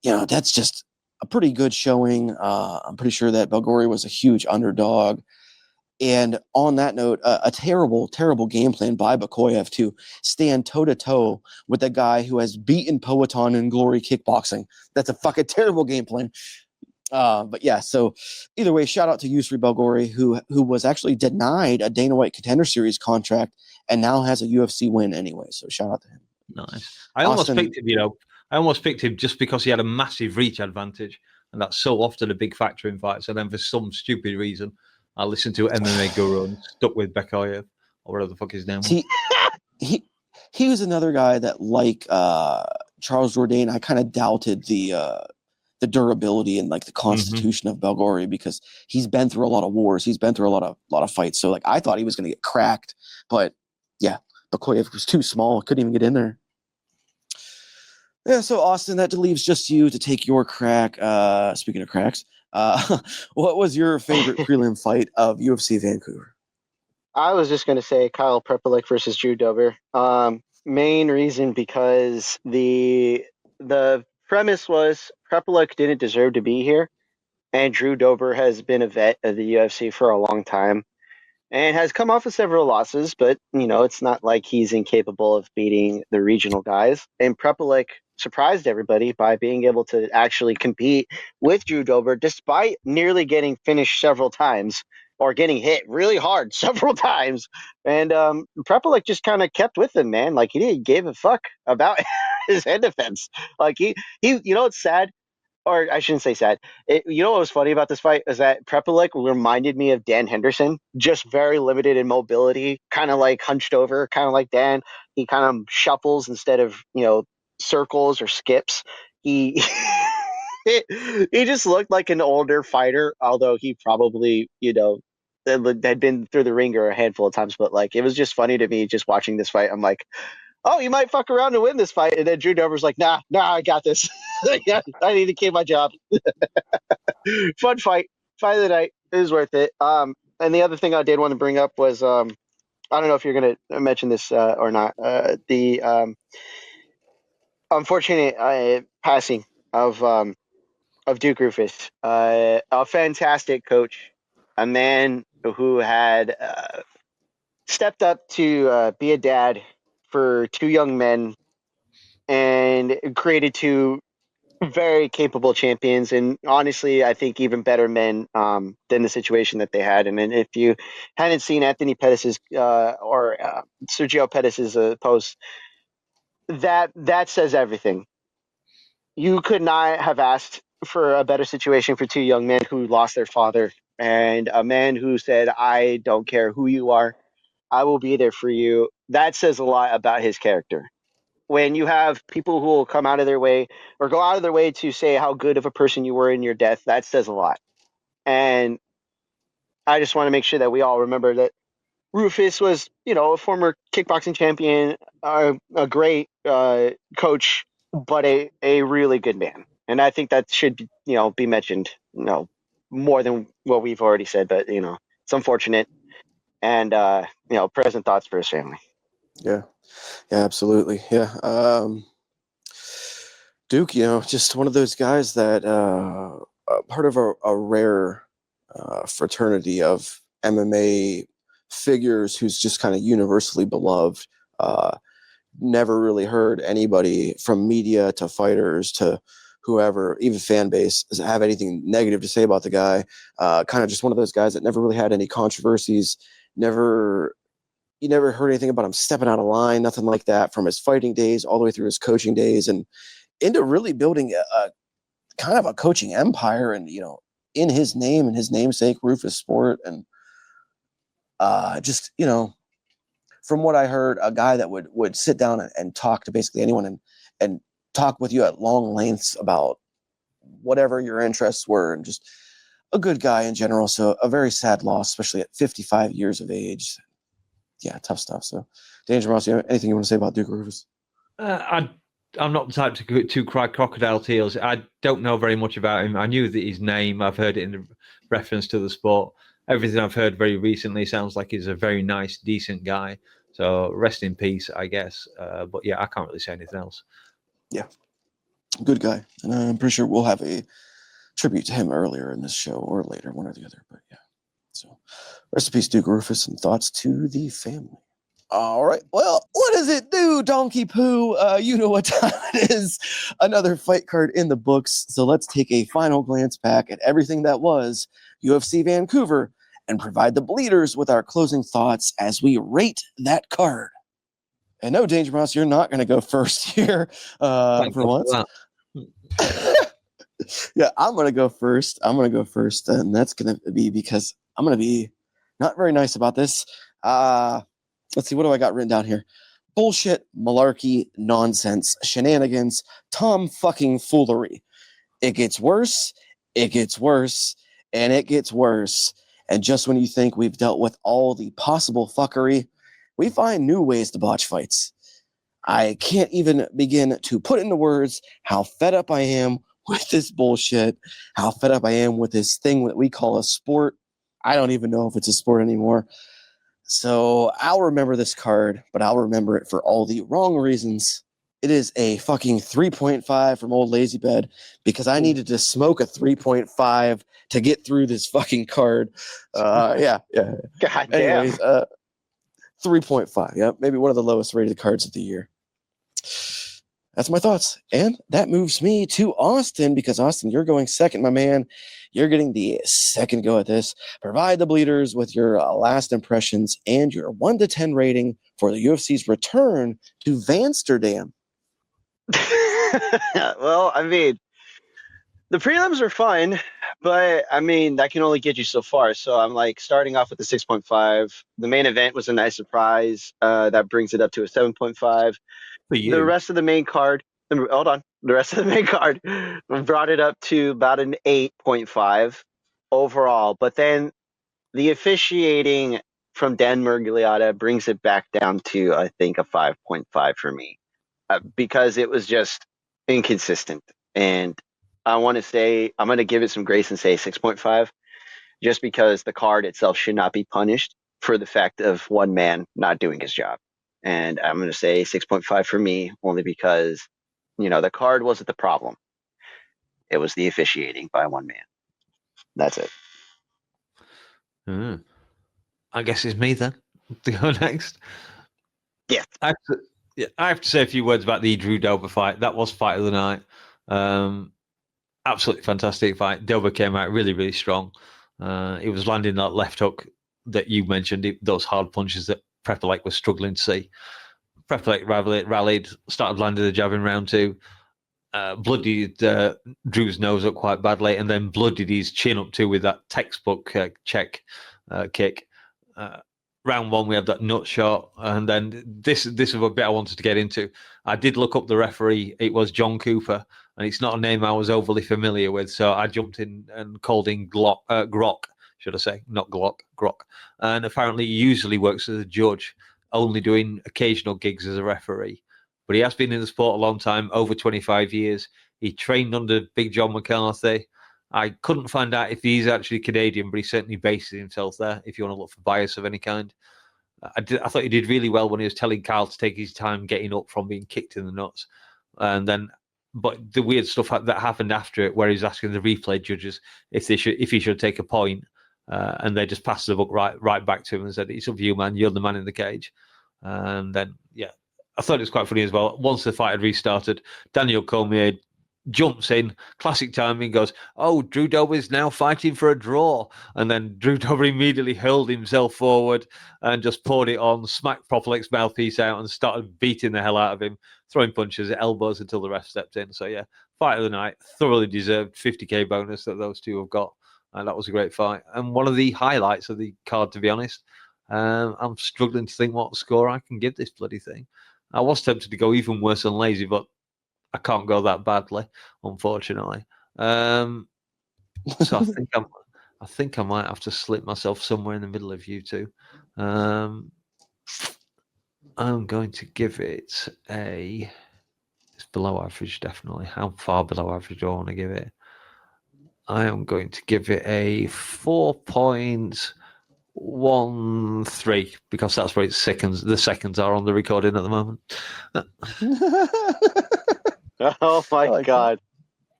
that's just a pretty good showing. I'm pretty sure that Belgori was a huge underdog. And on that note, a terrible, terrible game plan by Bakoyev to stand toe-to-toe with a guy who has beaten Poatan in Glory Kickboxing. That's a fucking terrible game plan. But yeah, so either way, shout out to Yusri Belgori, who was actually denied a Dana White Contender Series contract and now has a UFC win anyway. So shout out to him. Nice. I almost picked him, I almost picked him just because he had a massive reach advantage, and that's so often a big factor in fights. And then for some stupid reason, I listened to MMA Guru and stuck with Bekayev, or whatever the fuck his name was. He was another guy that, like Charles Jourdain, I kind of doubted the durability and like the constitution of Belgori, because he's been through a lot of wars. He's been through a lot of fights. So like I thought he was going to get cracked, but yeah, Bakoyev was too small. Couldn't even get in there. Yeah, so Austin, that leaves just you to take your crack. Speaking of cracks, what was your favorite prelim fight of UFC Vancouver? I was just going to say Kyle Prepelic versus Drew Dober. Main reason because the premise was Prepelic didn't deserve to be here, and Drew Dober has been a vet of the UFC for a long time and has come off of several losses, but it's not like he's incapable of beating the regional guys. And Prepelic surprised everybody by being able to actually compete with Drew Dober despite nearly getting finished several times or getting hit really hard several times. And Prepelic just kind of kept with him, man. Like, he didn't give a fuck about his head defense. Like, he it's sad. Or I shouldn't say sad. What was funny about this fight is that Prepelic reminded me of Dan Henderson, just very limited in mobility, kind of like hunched over, kind of like Dan. He kind of shuffles instead of, circles or skips. He he just looked like an older fighter, although he probably, had been through the ringer a handful of times. But like, it was just funny to me just watching this fight. I'm like, oh, you might fuck around and win this fight. And then Drew Dober's like, nah, I got this. Yeah, I need to keep my job. Fun fight. Fight of the night. It was worth it. And the other thing I did want to bring up was, I don't know if you're going to mention this or not, the unfortunate passing of Duke Rufus. A fantastic coach, a man who had stepped up to be a dad for two young men and created two very capable champions, and honestly, I think even better men than the situation that they had. And then if you hadn't seen Anthony Pettis' or Sergio Pettis' post, that says everything. You could not have asked for a better situation for two young men who lost their father, and a man who said, I don't care who you are, I will be there for you. That says a lot about his character. When you have people who will come out of their way or go out of their way to say how good of a person you were in your death, that says a lot. And I just want to make sure that we all remember that Rufus was, a former kickboxing champion, a great coach, but a really good man. And I think that should, be mentioned, more than what we've already said. But, it's unfortunate. And, present thoughts for his family. Yeah, absolutely. Yeah. Duke, just one of those guys that part of a rare fraternity of MMA figures who's just kind of universally beloved. Never really heard anybody from media to fighters to whoever, even fan base, have anything negative to say about the guy. Kind of just one of those guys that never really had any controversies. You never heard anything about him stepping out of line, nothing like that, from his fighting days all the way through his coaching days and into really building a kind of a coaching empire and, in his name and his namesake, Rufus Sport. And just, from what I heard, a guy that would sit down and talk to basically anyone and talk with you at long lengths about whatever your interests were, and just a good guy in general. So a very sad loss, especially at 55 years of age. Yeah, tough stuff. So, Danger Mouse, anything you want to say about Duke Rufus? I'm not the type to cry crocodile tears. I don't know very much about him. I knew that his name. I've heard it in reference to the sport. Everything I've heard very recently sounds like he's a very nice, decent guy. So rest in peace, I guess. But yeah, I can't really say anything else. Yeah, good guy. And I'm pretty sure we'll have a tribute to him earlier in this show or later, one or the other. But yeah. So, Rest in peace, Duke Rufus, and thoughts to the family. All right. Well, what does it do, Donkey Poo? You know what time it is. Another fight card in the books. So let's take a final glance back at everything that was UFC Vancouver and provide the bleeders with our closing thoughts as we rate that card. And no, Danger Mouse, you're not going to go first here for once. Yeah, I'm going to go first. And that's going to be because I'm going to be not very nice about this. Let's see, what do I got written down here? Bullshit, malarkey, nonsense, shenanigans, fucking foolery. It gets worse, and it gets worse. And just when you think we've dealt with all the possible fuckery, we find new ways to botch fights. I can't even begin to put into words how fed up I am with this bullshit, how fed up I am with this thing that we call a sport. I don't even know if it's a sport anymore. So I'll remember this card, but I'll remember it for all the wrong reasons. It is a fucking 3.5 from old Lazy Bed because I needed to smoke a 3.5 to get through this fucking card. Yeah. God Anyways, damn. 3.5. Yeah, maybe one of the lowest rated cards of the year. That's my thoughts. And that moves me to Austin because, Austin, you're going second, my man. You're getting the second go at this. Provide the bleeders with your last impressions and your 1 to 10 rating for the UFC's return to Vansterdam. Well, I mean, the prelims are fun, but I mean, that can only get you so far. So I'm like starting off with the 6.5. The main event was a nice surprise. That brings it up to a 7.5. For you. The rest of the main card, hold on. The rest of the main card brought it up to about an 8.5 overall. But then the officiating from Dan Murgliata brings it back down to, I think, a 5.5 for me because it was just inconsistent. And I want to say, I'm going to give it some grace and say 6.5 just because the card itself should not be punished for the fact of one man not doing his job. And I'm going to say 6.5 for me, only because, the card wasn't the problem. It was the officiating by one man. That's it. I guess it's me then to go next. Yeah. I have to say a few words about the Drew Dober fight. That was fight of the night. Absolutely fantastic fight. Dober came out really, really strong. He was landing that left hook that you mentioned, those hard punches that Prepelec was struggling to see. Prepelec rallied, started landing the jab in round 2, bloodied Drew's nose up quite badly, and then bloodied his chin up too with that textbook check kick. Round 1, we had that nut shot, and then this is a bit I wanted to get into. I did look up the referee. It was John Cooper, and it's not a name I was overly familiar with, so I jumped in and called in Grok, should I say, not Glock, Grok. And apparently he usually works as a judge, only doing occasional gigs as a referee. But he has been in the sport a long time, over 25 years. He trained under Big John McCarthy. I couldn't find out if he's actually Canadian, but he certainly bases himself there, if you want to look for bias of any kind. I thought he did really well when he was telling Kyle to take his time getting up from being kicked in the nuts. But the weird stuff that happened after it, where he was asking the replay judges if he should take a point, and they just passed the book right back to him and said, "It's up to you, man. You're the man in the cage." And then, I thought it was quite funny as well. Once the fight had restarted, Daniel Cormier jumps in, classic timing, goes, "Oh, Drew Dober is now fighting for a draw." And then Drew Dober immediately hurled himself forward and just poured it on, smacked Propelec's mouthpiece out and started beating the hell out of him, throwing punches at elbows until the ref stepped in. So, fight of the night, thoroughly deserved 50k bonus that those two have got. And that was a great fight. And one of the highlights of the card, to be honest. I'm struggling to think what score I can give this bloody thing. I was tempted to go even worse than Lazy, but I can't go that badly, unfortunately. So I think I might have to slip myself somewhere in the middle of you two. I'm going to give it it's below average, definitely. How far below average do I want to give it? I am going to give it a 4.13 because that's where the seconds are on the recording at the moment. Oh my God.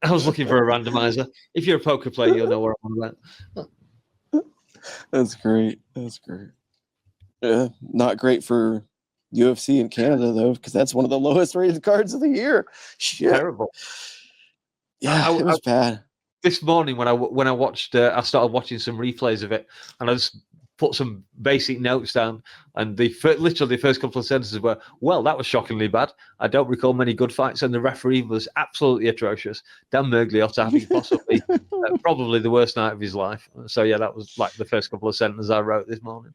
I was looking for a randomizer. If you're a poker player, you'll know what I'm on about. That's great. That's great. Yeah, not great for UFC in Canada though, because that's one of the lowest rated cards of the year. Shit. Terrible. Yeah, it was bad. This morning when I watched, I started watching some replays of it, and I just put some basic notes down, and literally the first couple of sentences were, well, that was shockingly bad. I don't recall many good fights, and the referee was absolutely atrocious. Dan Mergliotta having possibly probably the worst night of his life. So yeah, that was like the first couple of sentences I wrote this morning.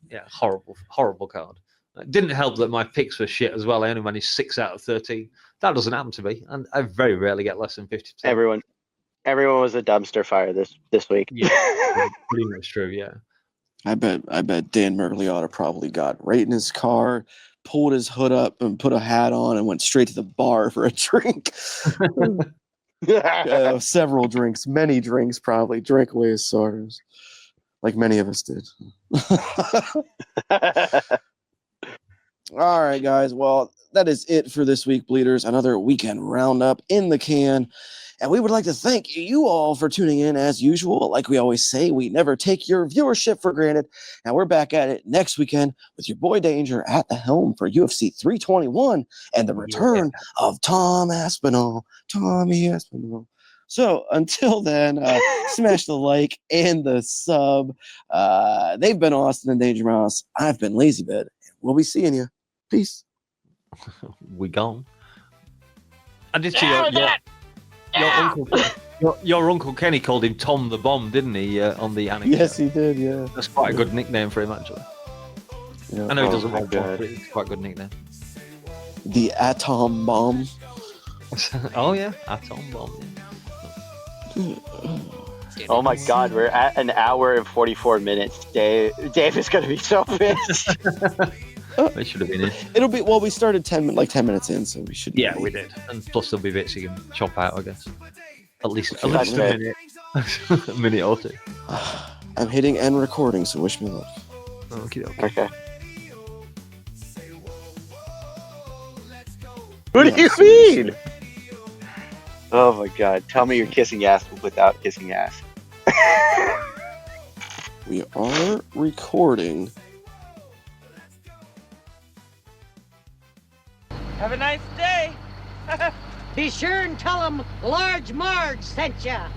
Yeah, horrible card. It didn't help that my picks were shit as well. I only managed 6 out of 13. That doesn't happen to me, and I very rarely get less than 50%. Everyone was a dumpster fire this week. Yeah, pretty much true. Yeah. I bet Dan Mergliotta probably got right in his car, pulled his hood up, and put a hat on, and went straight to the bar for a drink. Several drinks, many drinks, probably drank away his sorrows, like many of us did. All right, guys. Well, that is it for this week, Bleeders. Another weekend roundup in the can. And we would like to thank you all for tuning in as usual. Like we always say, we never take your viewership for granted. And we're back at it next weekend with your boy Danger at the helm for UFC 321 and the return of Tommy Aspinall. So until then, smash the like and the sub. They've been Austin and Danger Mouse. I've been Lazy Bed. We'll be seeing you. Peace. We gone. I did see your uncle Kenny called him Tom the Bomb, didn't he? On the anecdote. Yes, he did. Yeah, that's quite a good nickname for him, actually. Yeah. I know he doesn't want one, but it's quite a good nickname. The Atom Bomb. Oh yeah, Atom Bomb. Yeah. Oh my God, we're at an hour and 44 minutes. Dave is gonna be so pissed. They should have been in. It'll be we started 10 minutes in, so we should. Yeah, we did, and plus there'll be bits you can chop out, I guess. At least a minute, a minute or two. I'm hitting end recording, so wish me luck. Okay. What do you mean? Oh my God! Tell me you're kissing ass without kissing ass. We are recording. Have a nice day. Be sure and tell them Large Marge sent ya.